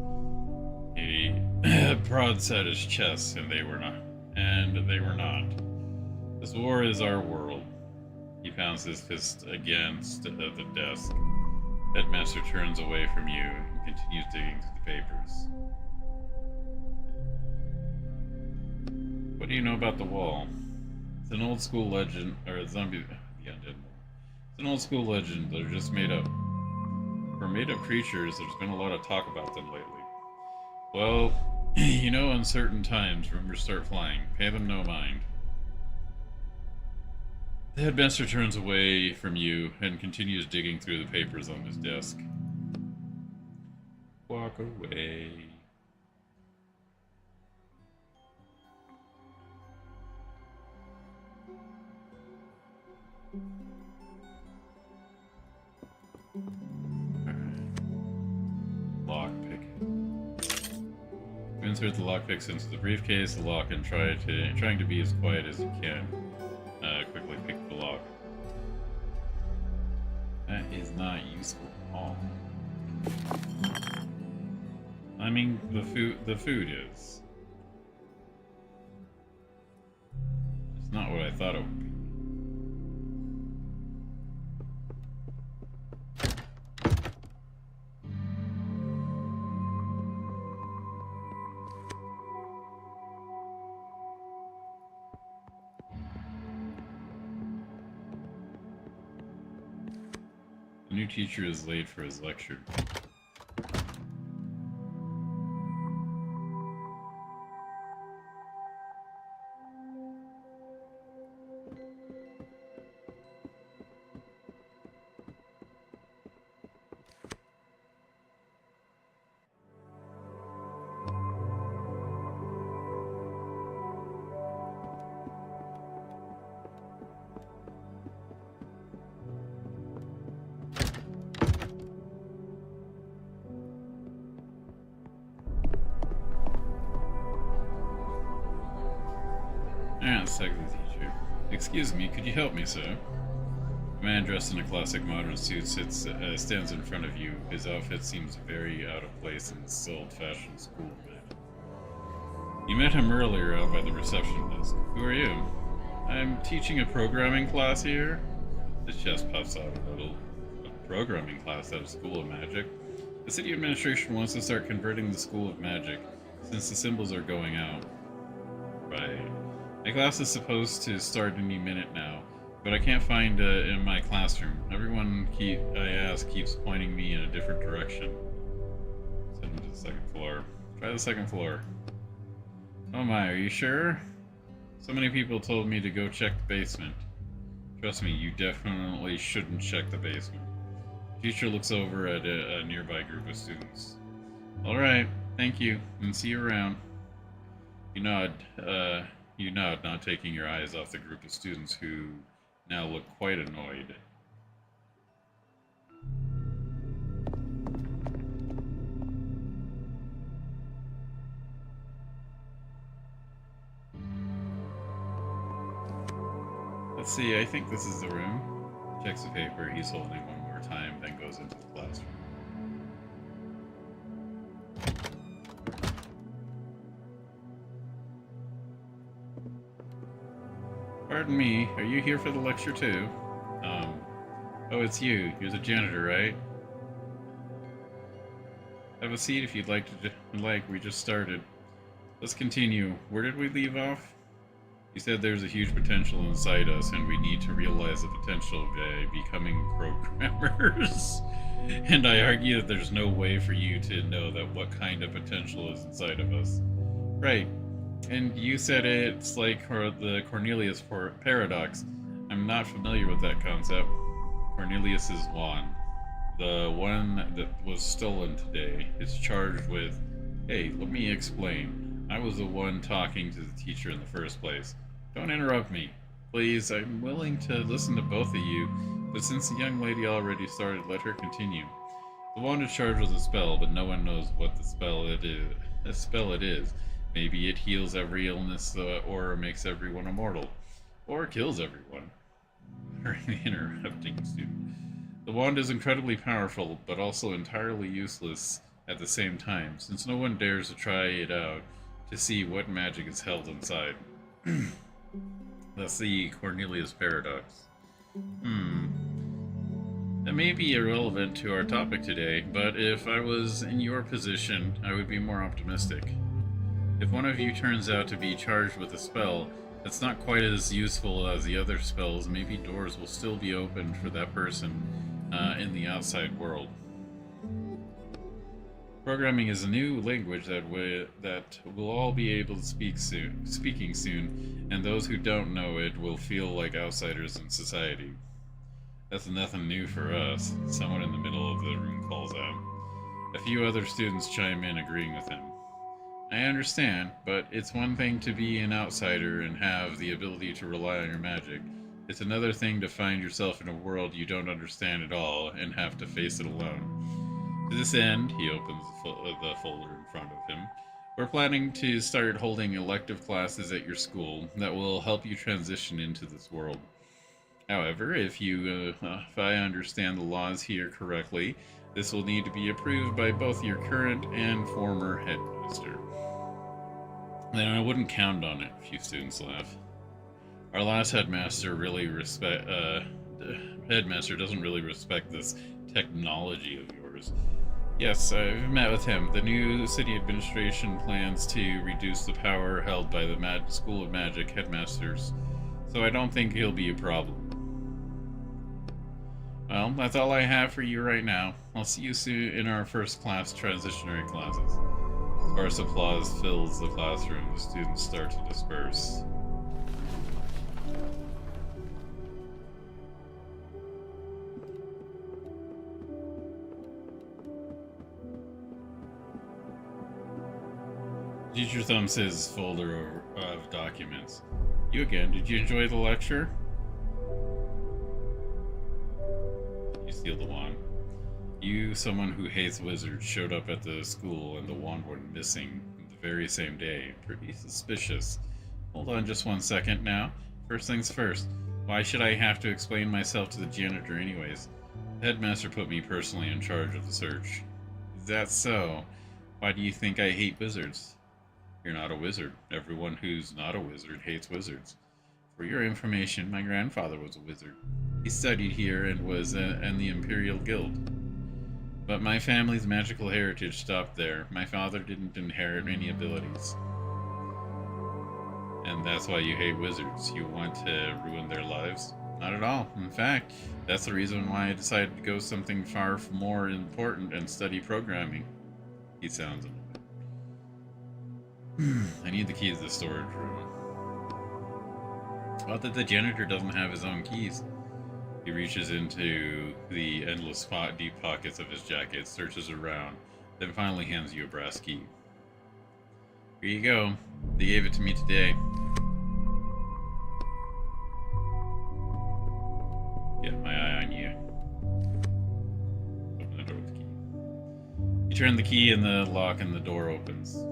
He prods at his chest, and they were not. This war is our world. He pounds his fist against the desk. Headmaster turns away from you and continues digging through the papers. What do you know about the wall? It's an old school legend, or zombie, the undead wall. It's an old school legend that are just made up. For made up creatures, there's been a lot of talk about them lately. Well, you know, in certain times, rumors start flying. Pay them no mind. The headmaster turns away from you and continues digging through the papers on his desk. Walk away. Lockpick. Insert the lockpicks into the briefcase, the lock, and trying to be as quiet as you can. Quickly pick the lock. That is not useful at all. I mean, the food is. It's not what I thought it would be. The new teacher is late for his lecture. second teacher. Excuse me, could you help me, sir? A man dressed in a classic modern suit stands in front of you. His outfit seems very out of place in this old-fashioned school magic. You met him earlier out by the reception desk. Who are you? I'm teaching a programming class here. His chest puffs out a little. A programming class at a school of magic? The city administration wants to start converting the school of magic, since the symbols are going out. Right. My class is supposed to start any minute now, but I can't find it in my classroom. Everyone I ask keeps pointing me in a different direction. Send me to the second floor. Try the second floor. Oh my, are you sure? So many people told me to go check the basement. Trust me, you definitely shouldn't check the basement. The teacher looks over at a nearby group of students. Alright, thank you, and see you around. You nod, not taking your eyes off the group of students who now look quite annoyed. Let's see, I think this is the room. Checks the paper he's holding one more time, then goes into the classroom. Pardon me, are you here for the lecture too? Oh, it's you. You're the janitor, right? Have a seat if you'd like to. We just started. Let's continue. Where did we leave off? You said there's a huge potential inside us, and we need to realize the potential by becoming programmers. And I argue that there's no way for you to know that what kind of potential is inside of us. Right. And you said it's like the Cornelius paradox. I'm not familiar with that concept. Cornelius's wand, the one that was stolen today, is charged with, hey, let me explain. I was the one talking to the teacher in the first place. Don't interrupt me. Please, I'm willing to listen to both of you, but since the young lady already started, let her continue. The wand is charged with a spell, but no one knows what the spell it is. Maybe it heals every illness or makes everyone immortal. Or kills everyone. Interrupting student. The wand is incredibly powerful, but also entirely useless at the same time, since no one dares to try it out to see what magic is held inside. That's the Cornelius paradox. That may be irrelevant to our topic today, but if I was in your position, I would be more optimistic. If one of you turns out to be charged with a spell that's not quite as useful as the other spells, maybe doors will still be opened for that person in the outside world. Programming is a new language that we'll all be able to speaking soon, and those who don't know it will feel like outsiders in society. That's nothing new for us, someone in the middle of the room calls out. A few other students chime in, agreeing with him. I understand, but it's one thing to be an outsider and have the ability to rely on your magic. It's another thing to find yourself in a world you don't understand at all and have to face it alone. To this end, he opens the folder in front of him. We're planning to start holding elective classes at your school that will help you transition into this world. However, if I understand the laws here correctly, this will need to be approved by both your current and former headmaster. Then I wouldn't count on it, a few students laugh. Our last headmaster headmaster doesn't really respect this technology of yours. Yes, I've met with him. The new city administration plans to reduce the power held by the School of Magic headmasters, so I don't think he'll be a problem. Well, that's all I have for you right now. I'll see you soon in our first class transitionary classes. Sparse applause fills the classroom. The students start to disperse. Teacher thumbs his folder of documents. You again. Did you enjoy the lecture? You steal the wand. You, someone who hates wizards, showed up at the school and the wand went missing the very same day. Pretty suspicious. Hold on just 1 second now. First things first. Why should I have to explain myself to the janitor anyways? The headmaster put me personally in charge of the search. Is that so? Why do you think I hate wizards? You're not a wizard. Everyone who's not a wizard hates wizards. For your information, my grandfather was a wizard. He studied here and was in the Imperial Guild. But my family's magical heritage stopped there. My father didn't inherit any abilities. And that's why you hate wizards. You want to ruin their lives? Not at all. In fact, that's the reason why I decided to go something far more important and study programming. He sounds annoyed. I need the keys to the storage room. Well, that the janitor doesn't have his own keys. He reaches into the endless deep pockets of his jacket, searches around, then finally hands you a brass key. Here you go. They gave it to me today. Get my eye on you. Open the door with the key. You turn the key in the lock and the door opens.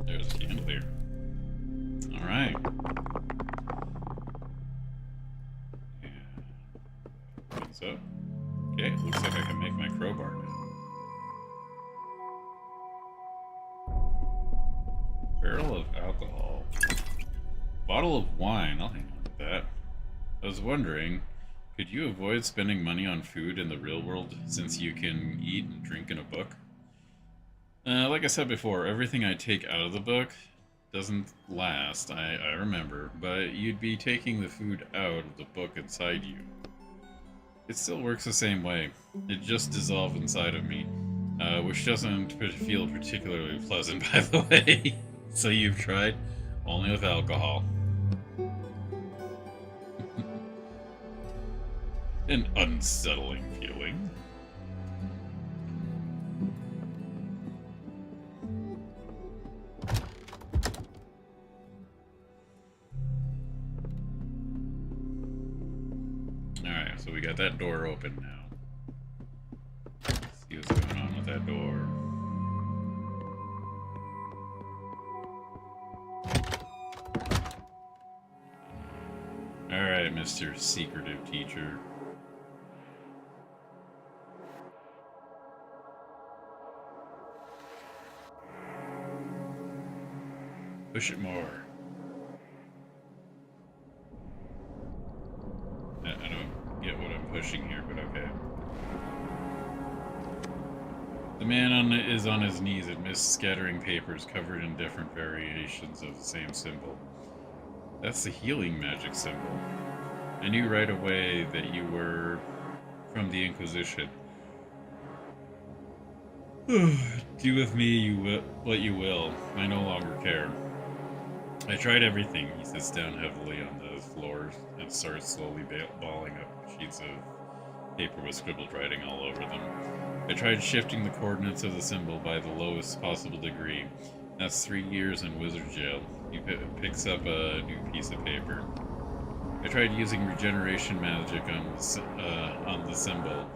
There's a chandelier. Alright. Opens up. Okay, it looks like I can make my crowbar now. Barrel of alcohol. Bottle of wine. I'll hang on to that. I was wondering, could you avoid spending money on food in the real world since you can eat and drink in a book? Like I said before, everything I take out of the book doesn't last, I remember, but you'd be taking the food out of the book inside you. It still works the same way. It just dissolved inside of me, which doesn't feel particularly pleasant, by the way. So you've tried? Only with alcohol. An unsettling feeling. Alright, so we got that door open now. Let's see what's going on with that door. Alright, Mr. Secretive Teacher. Push it more. I don't get what I'm pushing here, but okay. The man is on his knees amidst scattering papers covered in different variations of the same symbol. That's the healing magic symbol. I knew right away that you were from the Inquisition. Do with me what you will. I no longer care. I tried everything. He sits down heavily on the floor and starts slowly balling up sheets of paper with scribbled writing all over them. I tried shifting the coordinates of the symbol by the lowest possible degree. That's 3 years in wizard jail. He picks up a new piece of paper. I tried using regeneration magic on the symbol.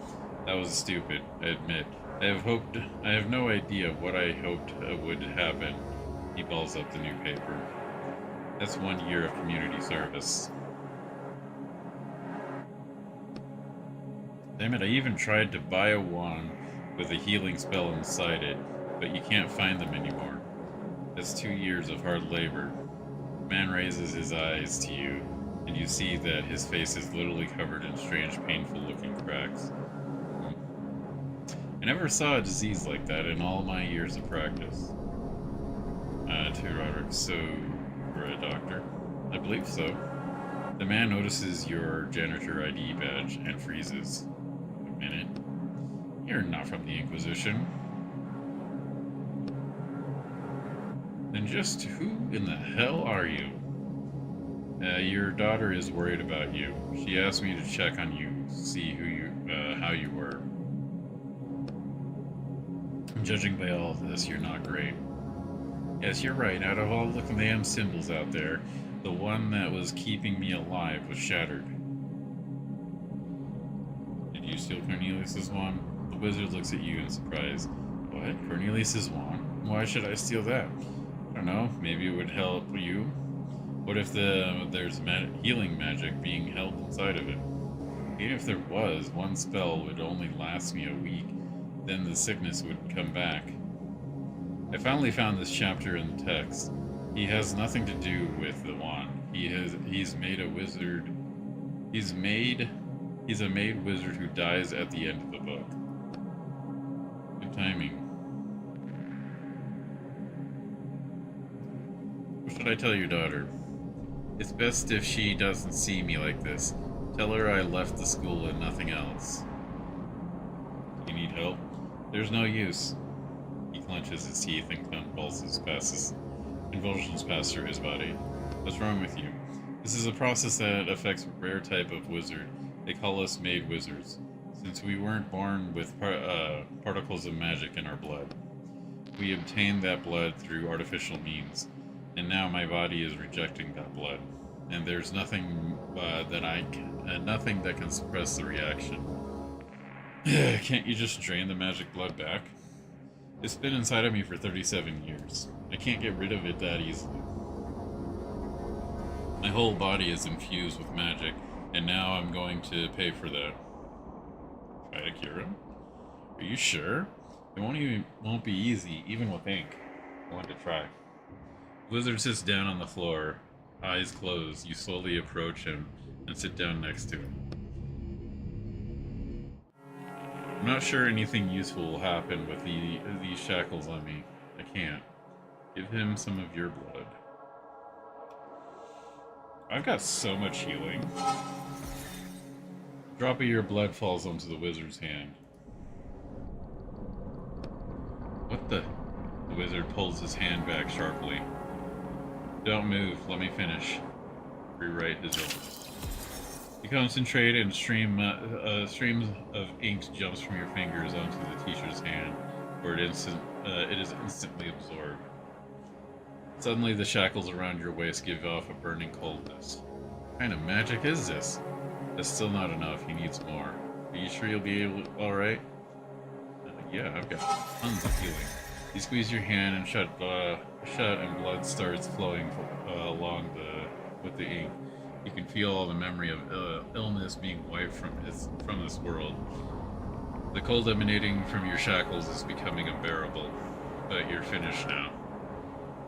That was stupid, I admit. I have no idea what I hoped would happen. He balls up the new paper. That's 1 year of community service. Damn it, I even tried to buy a wand with a healing spell inside it, but you can't find them anymore. That's 2 years of hard labor. The man raises his eyes to you, and you see that his face is literally covered in strange, painful-looking cracks. I never saw a disease like that in all my years of practice. To Roderick, so you're a doctor? I believe so. The man notices your janitor ID badge and freezes. A minute. You're not from the Inquisition. Then just who in the hell are you? Your daughter is worried about you. She asked me to check on you, see how you were. Judging by all of this, you're not great. Yes, you're right. Out of all the damn symbols out there, the one that was keeping me alive was shattered. Did you steal Cornelius's wand? The wizard looks at you in surprise. What? Cornelius's wand? Why should I steal that? I don't know. Maybe it would help you. What if there's healing magic being held inside of it? Even if there was, one spell would only last me a week. Then the sickness would come back. I finally found this chapter in the text. He has nothing to do with the wand. He's made a wizard. He's a made wizard who dies at the end of the book. Good timing. What should I tell your daughter? It's best if she doesn't see me like this. Tell her I left the school and nothing else. You need help? There's no use. He clenches his teeth and convulsions pass through his body. What's wrong with you? This is a process that affects a rare type of wizard. They call us made wizards, since we weren't born with particles of magic in our blood. We obtained that blood through artificial means, and now my body is rejecting that blood, and there's nothing nothing that can suppress the reaction. Can't you just drain the magic blood back? It's been inside of me for 37 years. I can't get rid of it that easily. My whole body is infused with magic, and now I'm going to pay for that. Try to cure him? Are you sure? It won't be easy, even with ink. I want to try. Wizard sits down on the floor, eyes closed. You slowly approach him and sit down next to him. I'm not sure anything useful will happen with these shackles on me. I can't. Give him some of your blood. I've got so much healing. A drop of your blood falls onto the wizard's hand. What the? The wizard pulls his hand back sharply. Don't move, let me finish. Rewrite his illness. You concentrate and streams of ink jumps from your fingers onto the teacher's hand, where it is instantly absorbed. Suddenly the shackles around your waist give off a burning coldness. What kind of magic is this? That's still not enough, he needs more. Are you sure you'll be alright? Yeah, I've got tons of healing. You squeeze your hand and shut and blood starts flowing along with the ink. You can feel all the memory of illness being wiped from this world. The cold emanating from your shackles is becoming unbearable, but you're finished now.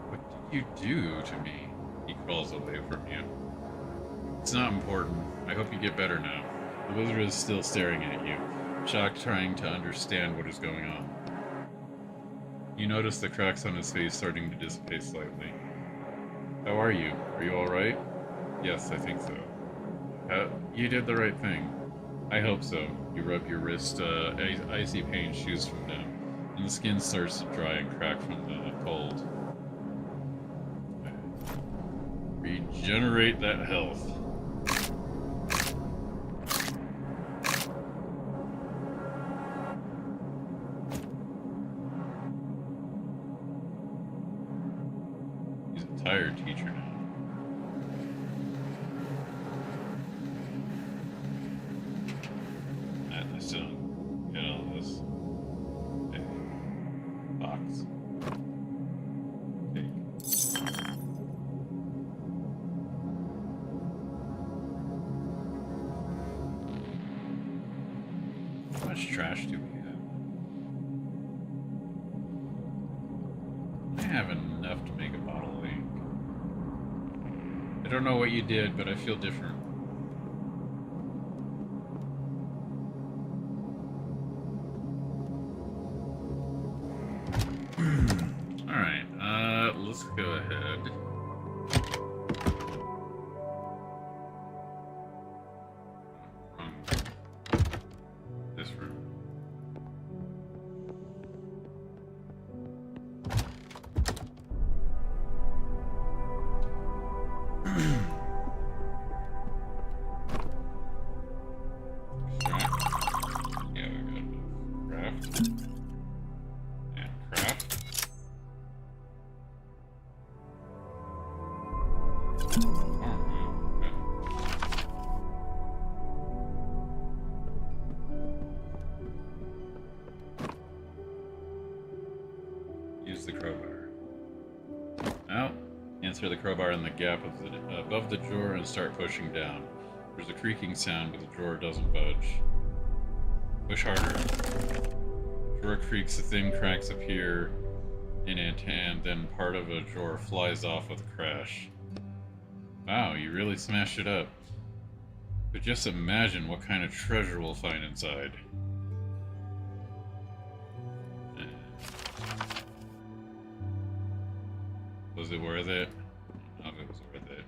What did you do to me? He crawls away from you. It's not important. I hope you get better now. The wizard is still staring at you, shocked, trying to understand what is going on. You notice the cracks on his face starting to dissipate slightly. How are you? Are you alright? Yes, I think so. You did the right thing. I hope so. You rub your wrist, icy pain shoots from them, and the skin starts to dry and crack from the cold. Regenerate that health. He's a tired teacher now. Get all this. Okay. Box. Take. How much trash do we have? I have enough to make a bottle of ink. I don't know what you did, but I feel different. Let's go ahead. This room. Yeah, we got craft. And craft. Use the crowbar. Now, insert the crowbar in the gap of above the drawer and start pushing down. There's a creaking sound, but the drawer doesn't budge. Push harder. Drawer creaks, thin cracks appear in it, and then part of a drawer flies off with a crash. Wow, you really smashed it up. But just imagine what kind of treasure we'll find inside. Was it worth it? I don't know if it was worth it.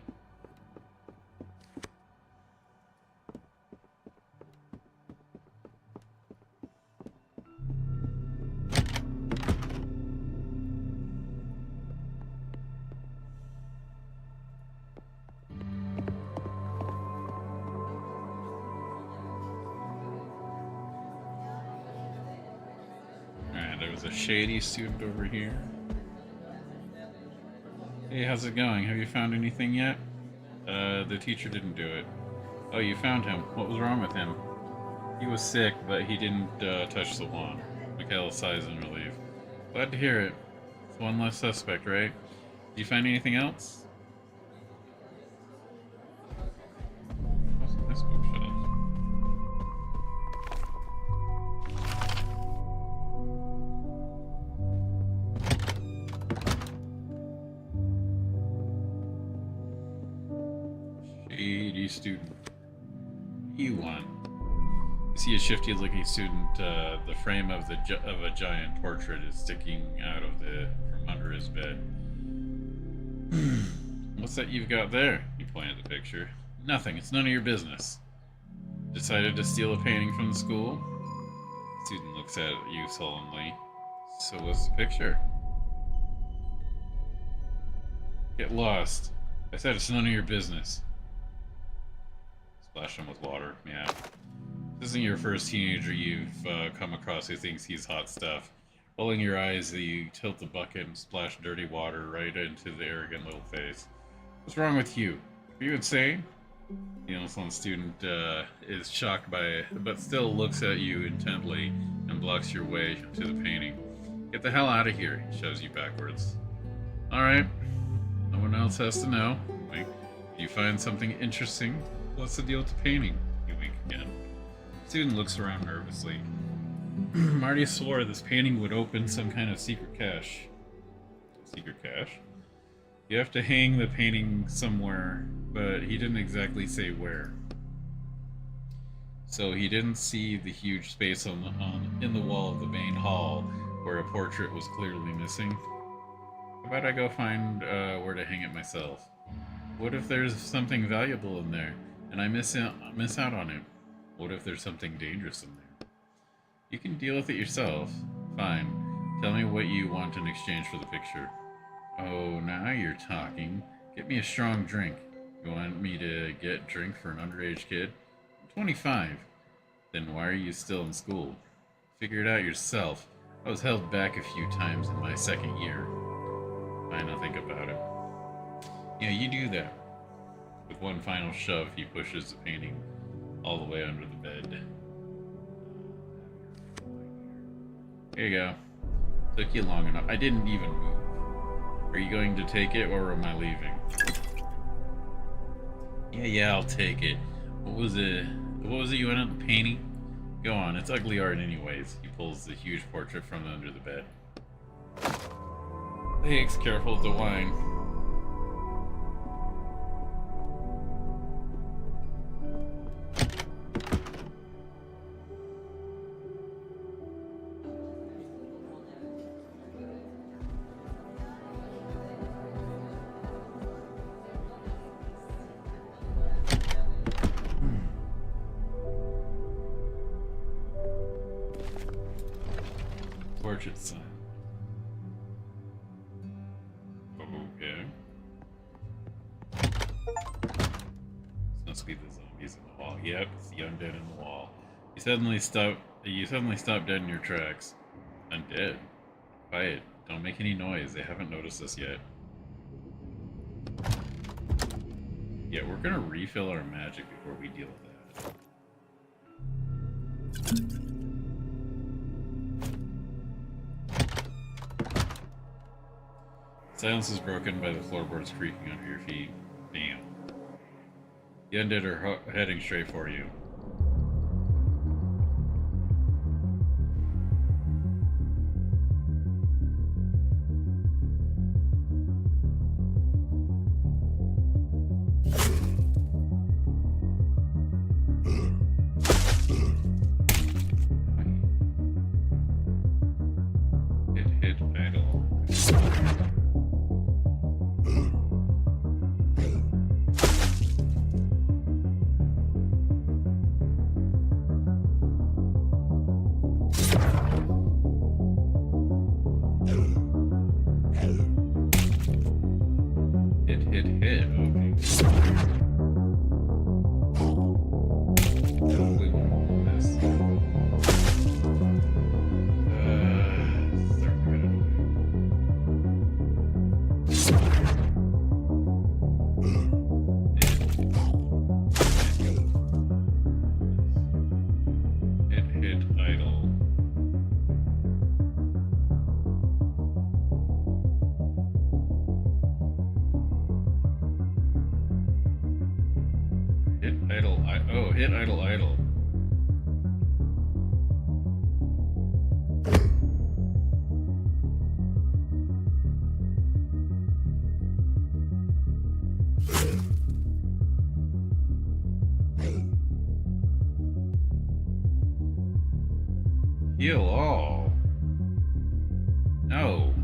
Alright, there was a shady student over here. Hey, how's it going? Have you found anything yet? The teacher didn't do it. Oh, you found him. What was wrong with him? He was sick, but he didn't touch the wand. Michaela sighs in relief. Glad to hear it. It's one less suspect, right? Did you find anything else? This bookshelf. Shady student. You want? You see a shifty-looking student. The frame of a giant portrait is sticking out of from under his bed. What's that you've got there? You point at the picture. Nothing. It's none of your business. Decided to steal a painting from the school? The student looks at you sullenly. So what's the picture? Get lost. I said it's none of your business. Splash him with water. Yeah. This isn't your first teenager you've come across who thinks he's hot stuff. Rolling your eyes, you tilt the bucket and splash dirty water right into the arrogant little face. What's wrong with you? Are you insane? The innocent student is shocked by it, but still looks at you intently and blocks your way to the painting. Get the hell out of here, he shoves you backwards. Alright. No one else has to know. Wink. You find something interesting? What's the deal with the painting? You wink again. The student looks around nervously. Marty swore this painting would open some kind of secret cache. Secret cache? You have to hang the painting somewhere, but he didn't exactly say where. So he didn't see the huge space in the wall of the main hall where a portrait was clearly missing. How about I go find where to hang it myself? What if there's something valuable in there and I miss out on it? What if there's something dangerous in there? You can deal with it yourself. Fine. Tell me what you want in exchange for the picture. Oh, now you're talking. Get me a strong drink. You want me to get drink for an underage kid? I'm 25. Then why are you still in school? Figure it out yourself. I was held back a few times in my second year. Fine, I'll think about it. Yeah, you do that. With one final shove, he pushes the painting all the way under the bed. Here you go. Took you long enough. I didn't even move. Are you going to take it, or am I leaving? Yeah, I'll take it. What was it you ended up painting? Go on, it's ugly art anyways. He pulls the huge portrait from under the bed. Thanks, careful with the wine. Portrait sign. Okay. This must be the zombies in the wall. Yep, it's the undead in the wall. You suddenly stop dead in your tracks. Undead? Quiet. Don't make any noise. They haven't noticed us yet. Yeah, we're gonna refill our magic before we deal with that. Silence is broken by the floorboards creaking under your feet. Damn. The undead are heading straight for you. Hit idle. Hit. Okay. Totally won't do this. Starting to get annoying. Hit idle. Hit idle. Heal all. No.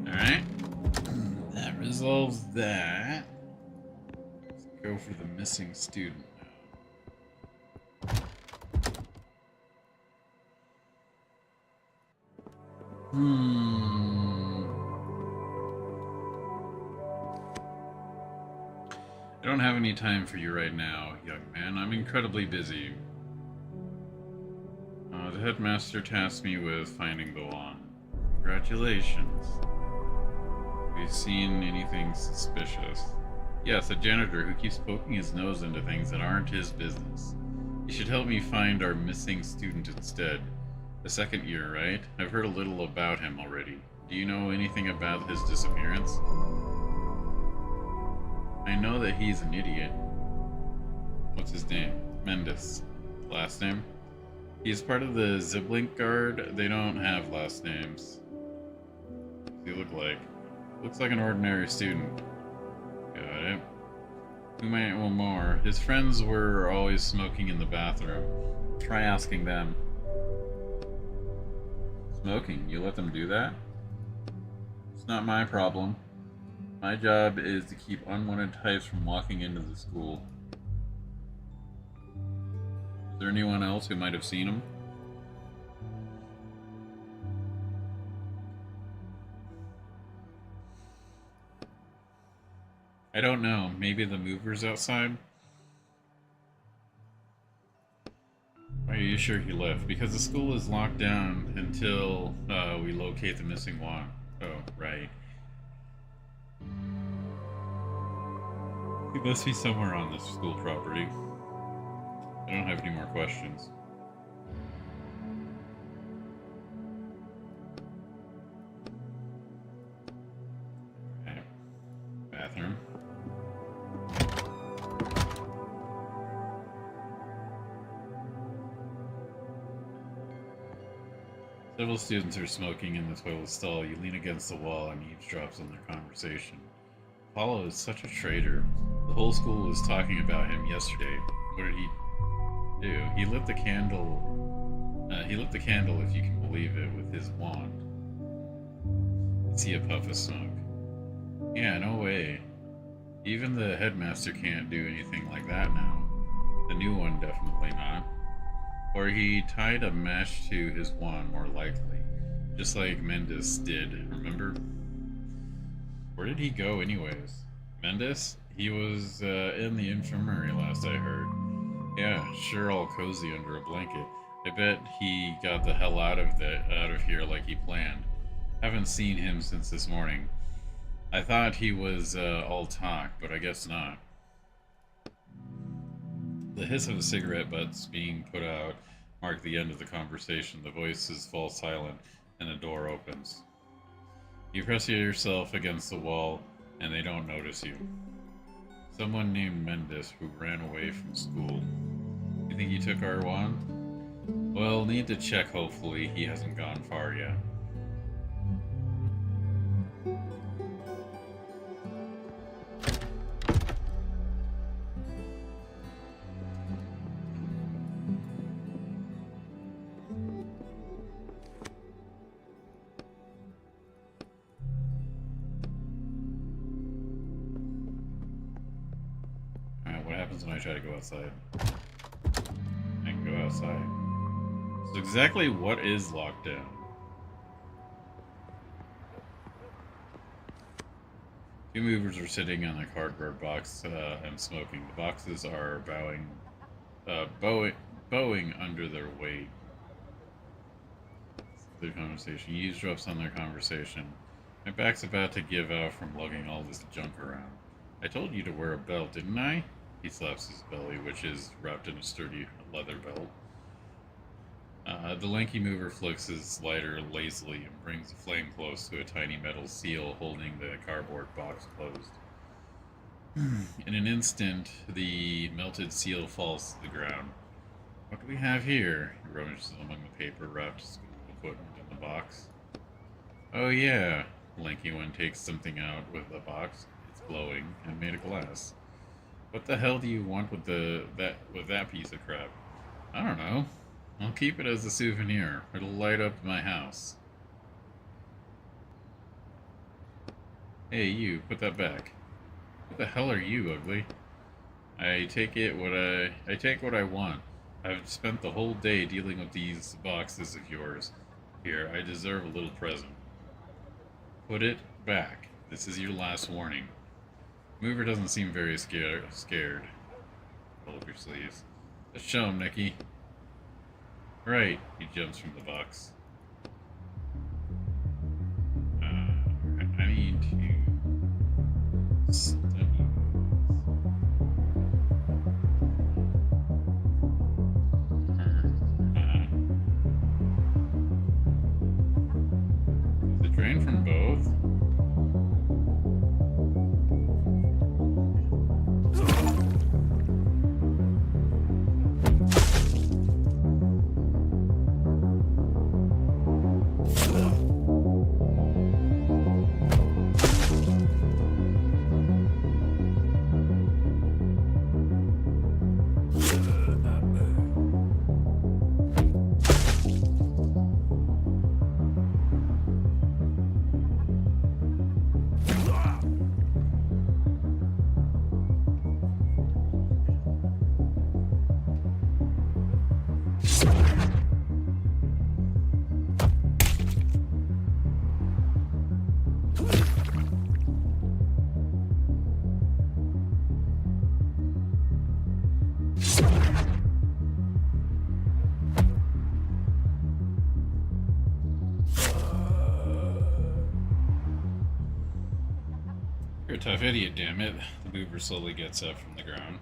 Alright. That resolves that. Let's go for the missing student now. I don't have any time for you right now, young man. I'm incredibly busy. The headmaster tasked me with finding the wand. Congratulations. Have you seen anything suspicious? Yes, a janitor who keeps poking his nose into things that aren't his business. You should help me find our missing student instead. The second year, right? I've heard a little about him already. Do you know anything about his disappearance? I know that he's an idiot. What's his name? Mendes. Last name? He's part of the Ziblink Guard. They don't have last names. What does he look like? Looks like an ordinary student. Got it. We might want more. His friends were always smoking in the bathroom. Try asking them. Smoking? You let them do that? It's not my problem. My job is to keep unwanted types from walking into the school. Is there anyone else who might have seen him? I don't know. Maybe the movers outside? Are you sure he left? Because the school is locked down until we locate the missing wand. Oh, right. He must be somewhere on this school property. I don't have any more questions. Okay. Bathroom. Several students are smoking in the toilet stall. You lean against the wall and eavesdrops on their conversation. Apollo is such a traitor. The whole school was talking about him yesterday. What did he do? He lit the candle. If you can believe it, with his wand. You see a puff of smoke. Yeah, no way. Even the headmaster can't do anything like that now. The new one definitely not. Or he tied a mesh to his wand, more likely. Just like Mendes did, remember? Where did he go anyways? Mendes? He was in the infirmary last I heard. Yeah, sure, all cozy under a blanket. I bet he got the hell out of here like he planned. Haven't seen him since this morning. I thought he was all talk, but I guess not. The hiss of the cigarette butts being put out marked the end of the conversation. The voices fall silent, and the door opens. You press yourself against the wall, and they don't notice you. Someone named Mendes who ran away from school. You think he took our wand? Well, need to check. Hopefully, he hasn't gone far yet. Alright, what happens when I try to go outside? I can go outside. So exactly what is locked down? Two movers are sitting on a cardboard box and smoking. The boxes are bowing under their weight. Their conversation. He eavesdrops on their conversation. My back's about to give out from lugging all this junk around. I told you to wear a belt, didn't I? He slaps his belly, which is wrapped in a sturdy leather belt. The lanky mover flicks his lighter lazily and brings the flame close to a tiny metal seal holding the cardboard box closed. In an instant, the melted seal falls to the ground. What do we have here? He rummages among the paper wrapped school equipment in the box. Oh yeah, the lanky one takes something out with the box. It's glowing and made of glass. What the hell do you want with that piece of crap? I don't know. I'll keep it as a souvenir. It'll light up my house. Hey, you, put that back. What the hell are you, ugly? I take what I want. I've spent the whole day dealing with these boxes of yours. Here, I deserve a little present. Put it back. This is your last warning. Mover doesn't seem very scared. Pull up your sleeves. Let's show him, Nicky. Right, he jumps from the box. I need to study the drain from both. You're a tough idiot, damn it. The mover slowly gets up from the ground.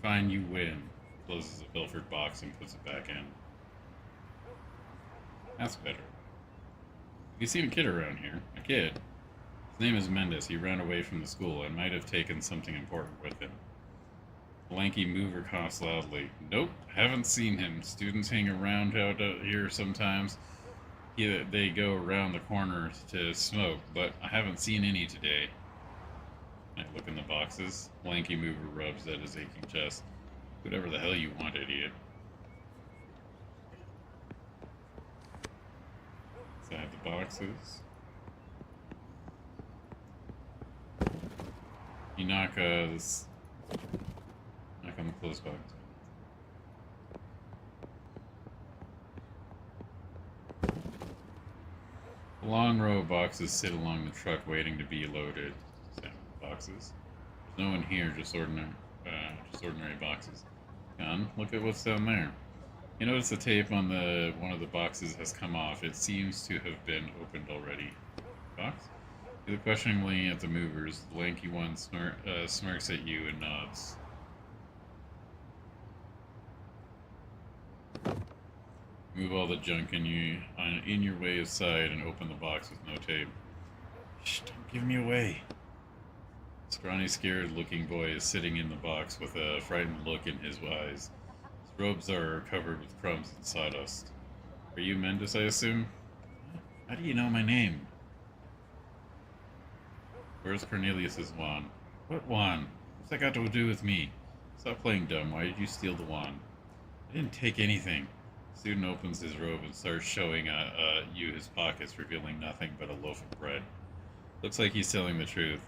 Fine, you win. Closes the pilfered box and puts it back in. That's better. You seen a kid around here. A kid. His name is Mendes. He ran away from the school and might have taken something important with him. The lanky mover coughs loudly. Nope, haven't seen him. Students hang around out here sometimes. They go around the corner to smoke, but I haven't seen any today. I look in the boxes. Lanky mover rubs at his aching chest. Whatever the hell you want, idiot. Inside the boxes. You knock this. Knock on the close box. A long row of boxes sit along the truck waiting to be loaded. Salmon boxes. There's no one here, just ordinary boxes. Gun, look at what's down there. You notice the tape on one of the boxes has come off. It seems to have been opened already. Box? You look questioningly at the movers. The lanky one smirks at you and nods. Move all the junk in your way aside and open the box with no tape. Shh, don't give me away. A scrawny, scared-looking boy is sitting in the box with a frightened look in his eyes. His robes are covered with crumbs and sawdust. Are you Mendes, I assume? How do you know my name? Where's Cornelius's wand? What wand? What's that got to do with me? Stop playing dumb. Why did you steal the wand? I didn't take anything. The student opens his robe and starts showing you his pockets, revealing nothing but a loaf of bread. Looks like he's telling the truth.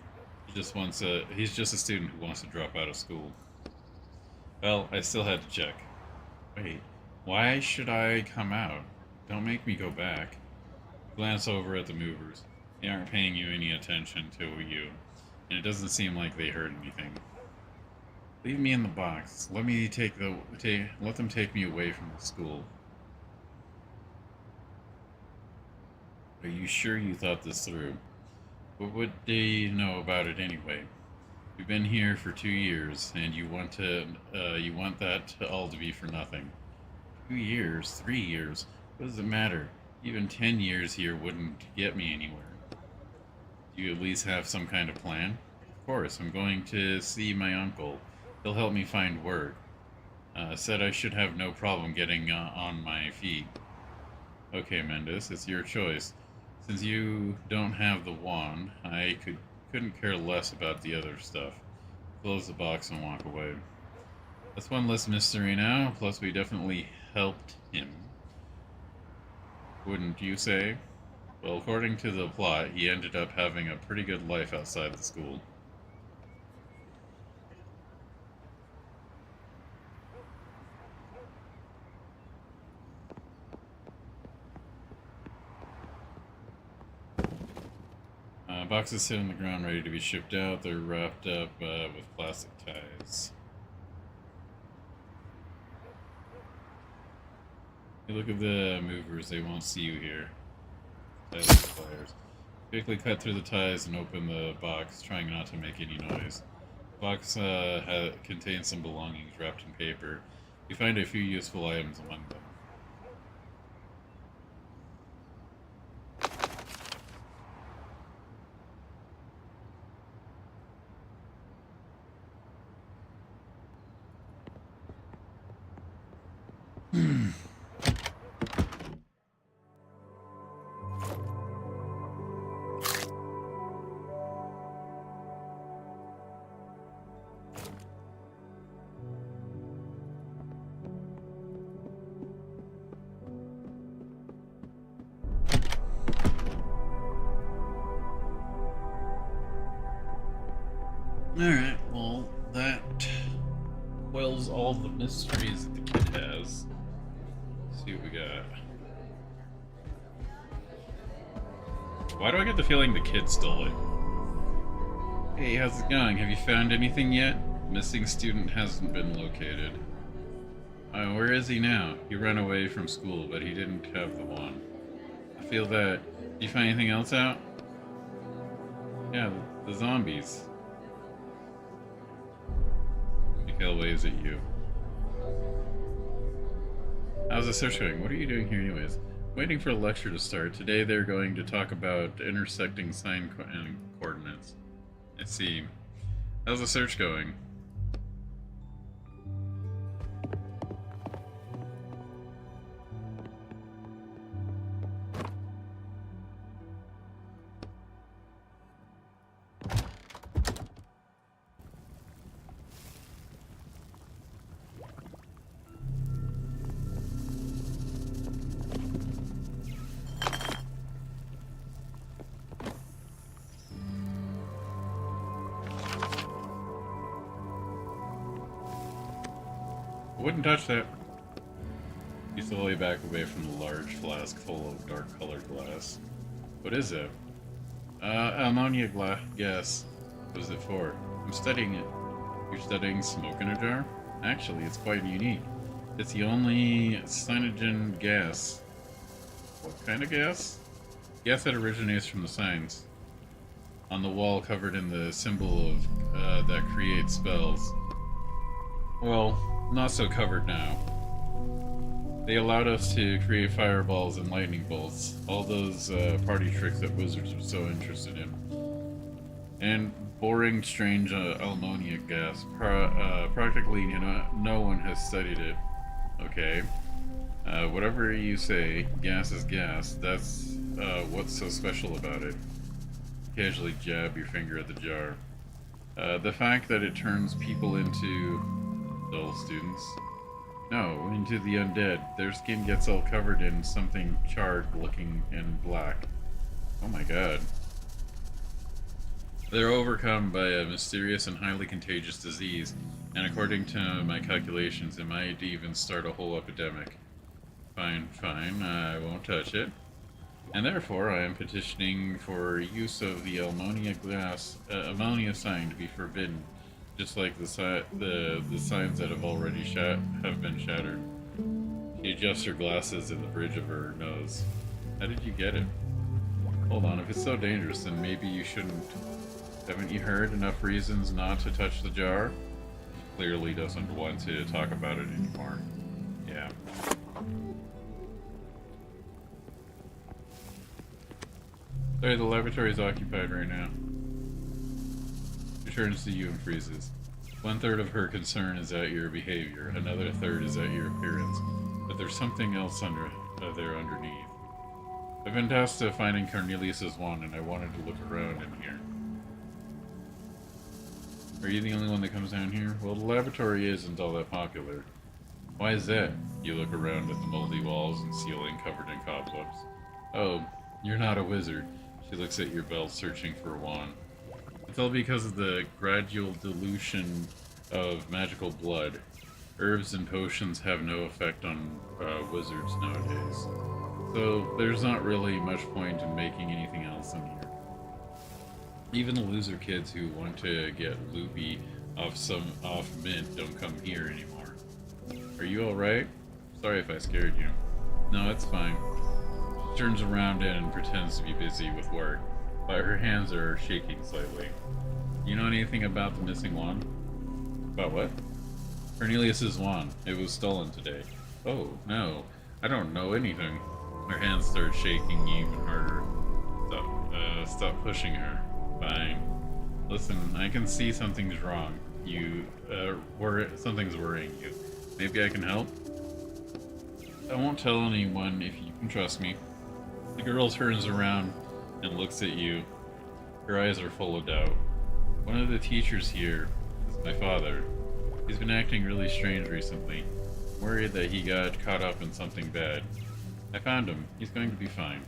He's just a student who wants to drop out of school. Well, I still had to check. Wait, why should I come out? Don't make me go back. Glance over at the movers. They aren't paying you any attention to you, and it doesn't seem like they heard anything. Leave me in the box. Let them take me away from the school. Are you sure you thought this through? What would they know about it anyway? We've been here for 2 years, and you want that all to be for nothing. 2 years, 3 years. What does it matter? Even 10 years here wouldn't get me anywhere. Do you at least have some kind of plan? Of course, I'm going to see my uncle. He'll help me find work. Said I should have no problem getting on my feet. Okay, Mendes, it's your choice. Since you don't have the wand, I couldn't care less about the other stuff. Close the box and walk away. That's one less mystery now, plus we definitely helped him. Wouldn't you say? Well, according to the plot, he ended up having a pretty good life outside the school. Boxes sit on the ground ready to be shipped out. They're wrapped up with plastic ties. You look at the movers, they won't see you here. Quickly cut through the ties and open the box, trying not to make any noise. The box contains some belongings wrapped in paper. You find a few useful items among them. Alright, well, that quells all the mysteries that the kid has. Let's see what we got. Why do I get the feeling the kid stole it? Hey, how's it going? Have you found anything yet? Missing student hasn't been located. Where is he now? He ran away from school, but he didn't have the wand. I feel that... Did you find anything else out? Yeah, the zombies. Mikhail waves at you. How's the search going? What are you doing here anyways? Waiting for a lecture to start. Today they're going to talk about intersecting sign coordinates. I see. How's the search going? I wouldn't touch that. You slowly back away from the large flask full of dark-colored glass. What is it? Ammonia gas. What is it for? I'm studying it. You're studying smoke in a jar? Actually, it's quite unique. It's the only cyanogen gas. What kind of gas? Gas that originates from the signs on the wall covered in the symbol of that creates spells. Well, not so covered now. They allowed us to create fireballs and lightning bolts, all those party tricks that wizards were so interested in. And boring, strange ammonia gas. Practically, no one has studied it. Okay. Whatever you say, gas is gas. That's what's so special about it. Casually jab your finger at the jar. The fact that it turns people into dull students. No, into the undead. Their skin gets all covered in something charred looking and black. Oh my god. They're overcome by a mysterious and highly contagious disease, and according to my calculations, it might even start a whole epidemic. Fine, fine, I won't touch it. And therefore, I am petitioning for use of the ammonia sign to be forbidden, just like the signs that have already have been shattered. She adjusts her glasses in the bridge of her nose. How did you get it? Hold on, if it's so dangerous, then maybe you shouldn't. Haven't you heard enough reasons not to touch the jar? She clearly doesn't want to talk about it anymore. Yeah. Sorry, the laboratory is occupied right now. She turns to you and freezes. 1/3 of her concern is at your behavior, another third is at your appearance, but there's something else there underneath. I've been tasked to finding Cornelius's wand, and I wanted to look around in here. Are you the only one that comes down here? Well, the laboratory isn't all that popular. Why is that? You look around at the moldy walls and ceiling covered in cobwebs. Oh, you're not a wizard. She looks at your belt, searching for a wand. It's all because of the gradual dilution of magical blood. Herbs and potions have no effect on wizards nowadays. So there's not really much point in making anything else in here. Even the loser kids who want to get loopy off mint don't come here anymore. Are you alright? Sorry if I scared you. No, it's fine. She turns around and pretends to be busy with work, but her hands are shaking slightly. You know anything about the missing wand? About what? Cornelius's wand. It was stolen today. Oh, no. I don't know anything. Her hands start shaking even harder. Stop pushing her. Fine. Listen, I can see something's wrong. Something's worrying you. Maybe I can help? I won't tell anyone if you can trust me. The girl turns around and looks at you. Her eyes are full of doubt. One of the teachers here is my father. He's been acting really strange recently. I'm worried that he got caught up in something bad. I found him. He's going to be fine.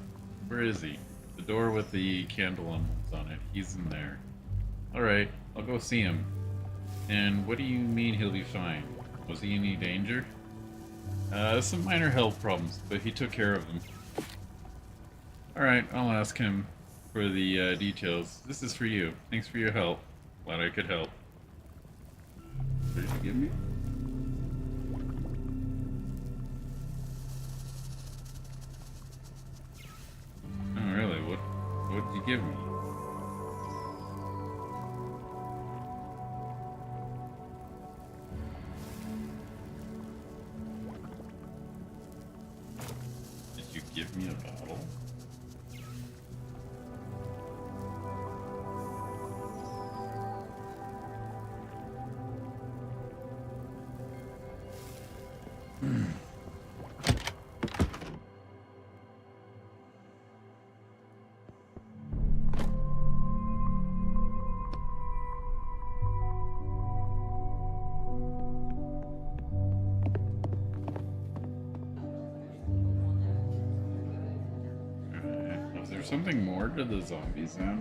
Where is he? The door with the candle on it. He's in there. Alright, I'll go see him. And what do you mean he'll be fine? Was he in any danger? Some minor health problems, but he took care of them. Alright, I'll ask him for the details. This is for you. Thanks for your help. Glad I could help. What did you give me? Oh, really? What did you give me? Did you give me a bottle? Is there something more to the zombies now?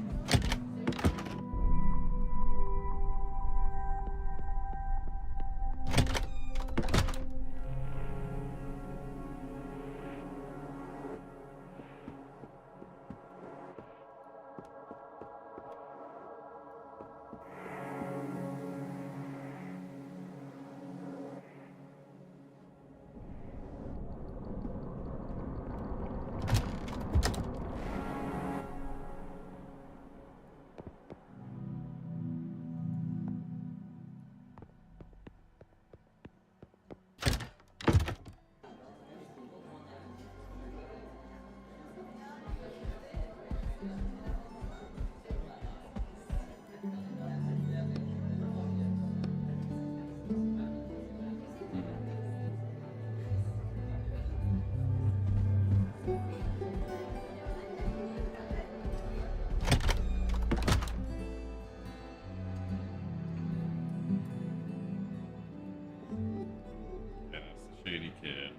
any kid.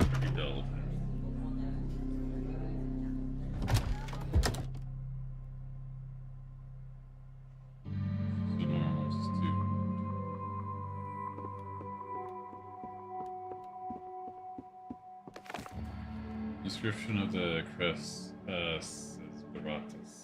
Every adult. Description of the crest says Baratas.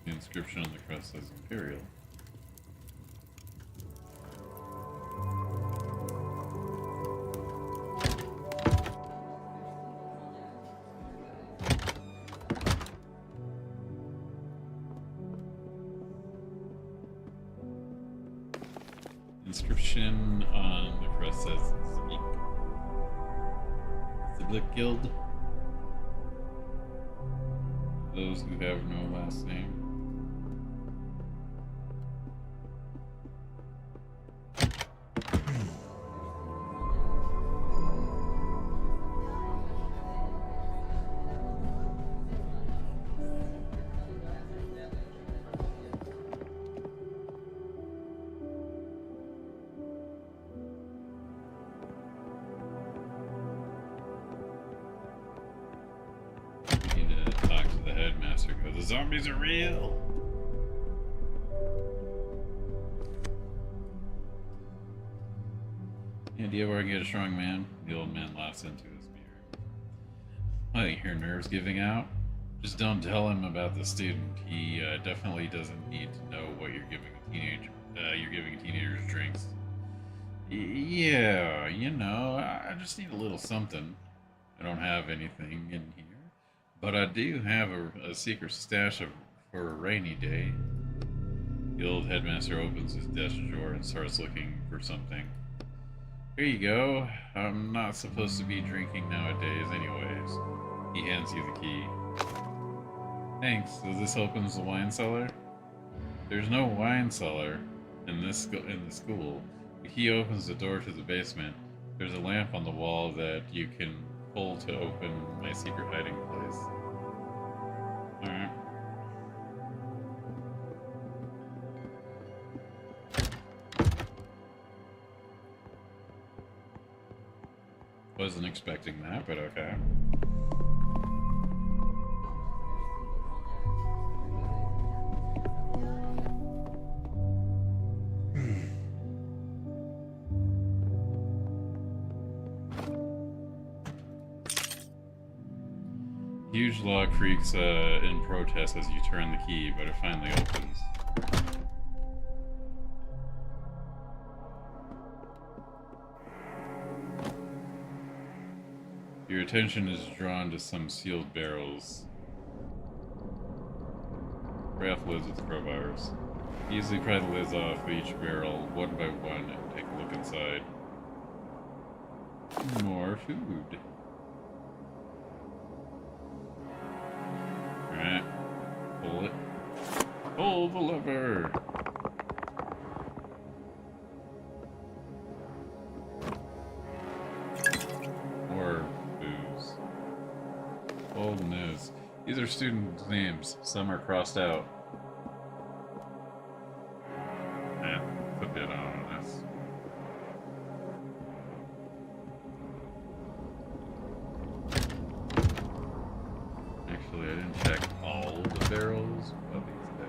The inscription on the crest says Imperial. Inscription on the crest says Ziblik Guild. Those who have no last name. The zombies are real. Any idea where I can get a strong man? The old man laughs into his beard. I think your nerves giving out. Just don't tell him about the student. He definitely doesn't need to know what you're giving a teenager. You're giving teenagers drinks. Yeah, you know, I just need a little something. I don't have anything in here. But I do have a secret stash for a rainy day. The old headmaster opens his desk drawer and starts looking for something. Here you go. I'm not supposed to be drinking nowadays anyways. He hands you the key. Thanks. So this opens the wine cellar? There's no wine cellar in the school. The key opens the door to the basement. There's a lamp on the wall that you can pull to open my secret hiding place. Alright. Wasn't expecting that, but okay. Huge log creaks in protest as you turn the key, but it finally opens. Your attention is drawn to some sealed barrels. Raph lids with crowbars. Easily pry the lids off each barrel one by one and take a look inside. More food. Alright. Pull it. Pull the lever! More booze. Old news. These are student names. Some are crossed out. It's a bit ominous. Actually, I didn't check all of the barrels of these guys.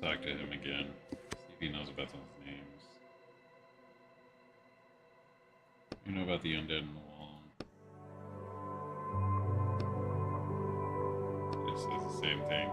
Talk to him again. See if he knows about those names. You know about the undead in the wall. It says the same thing.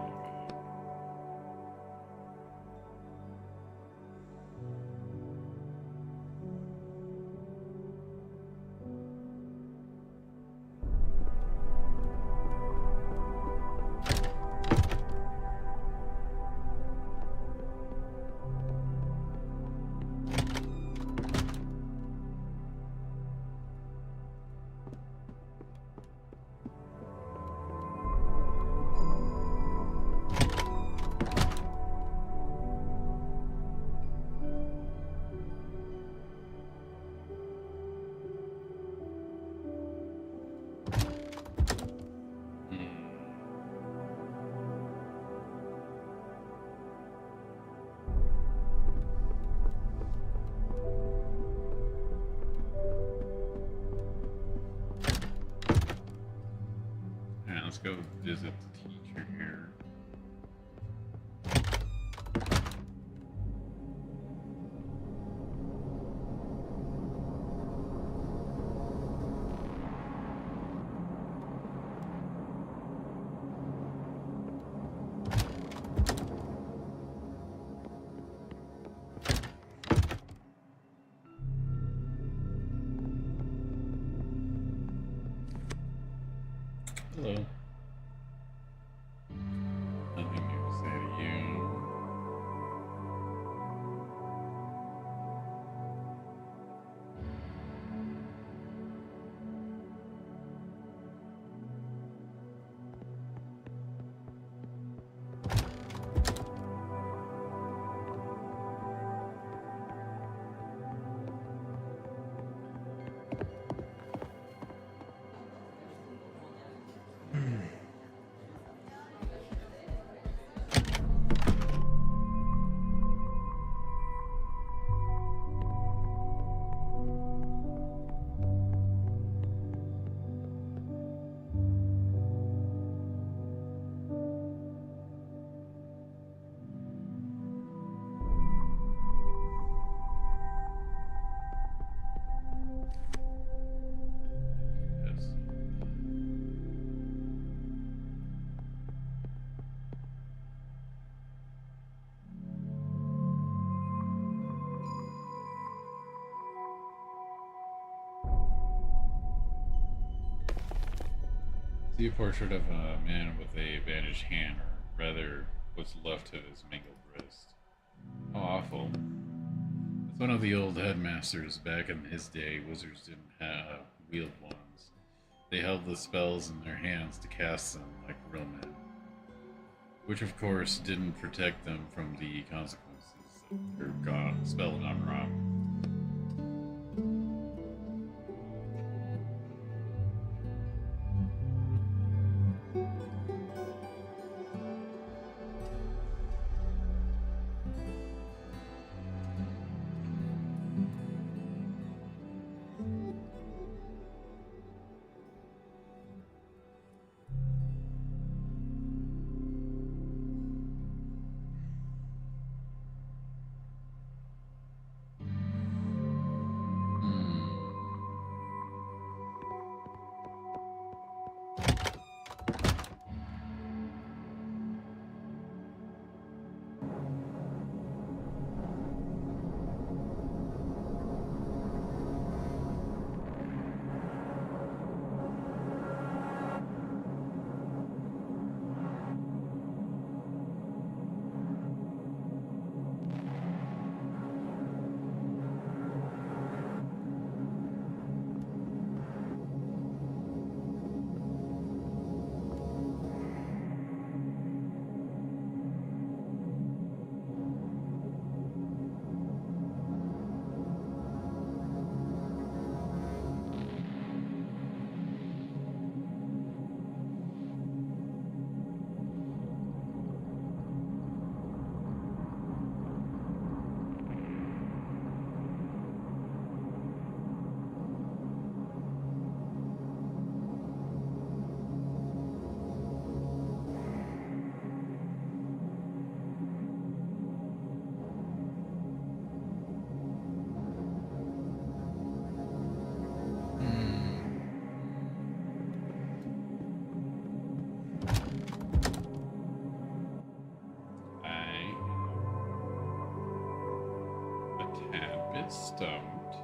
let's go visit the teacher here. Hello. Nothing new to say to you. Yes. See a portrait of a man with a bandaged hand, or rather, what's left of his mangled wrist. How awful. As one of the old headmasters back in his day, wizards didn't have wield wands. They held the spells in their hands to cast them like real men, which of course didn't protect them from the consequences of their spell gone wrong. Stumped,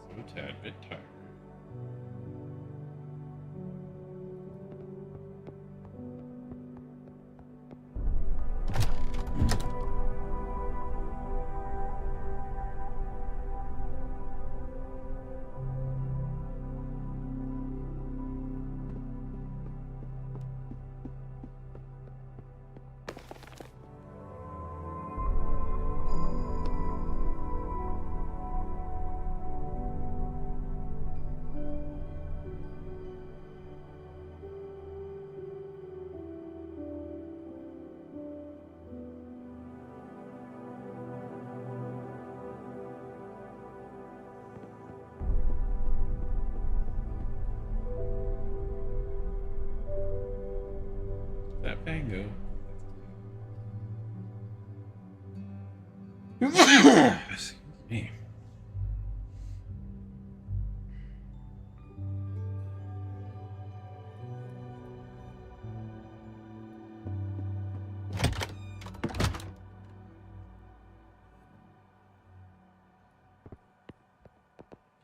also a tad bit tired. Tango. Excuse me.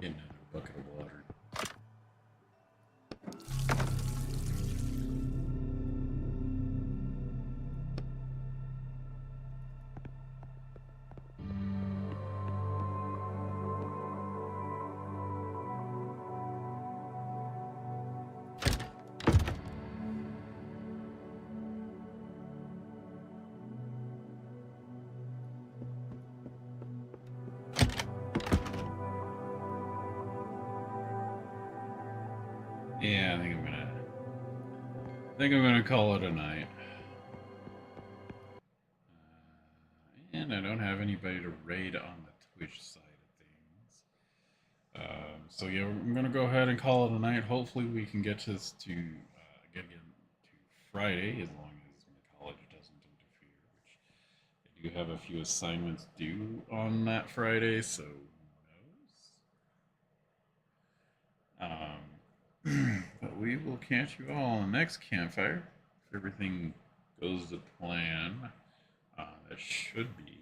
Get another bucket of water. Yeah, I think I'm gonna call it a night. And I don't have anybody to raid on the Twitch side of things. So yeah, I'm gonna go ahead and call it a night. Hopefully, we can get this to get to Friday, as long as my college doesn't interfere. Which I do have a few assignments due on that Friday, so who knows? But we will catch you all on the next campfire if everything goes to plan. That should be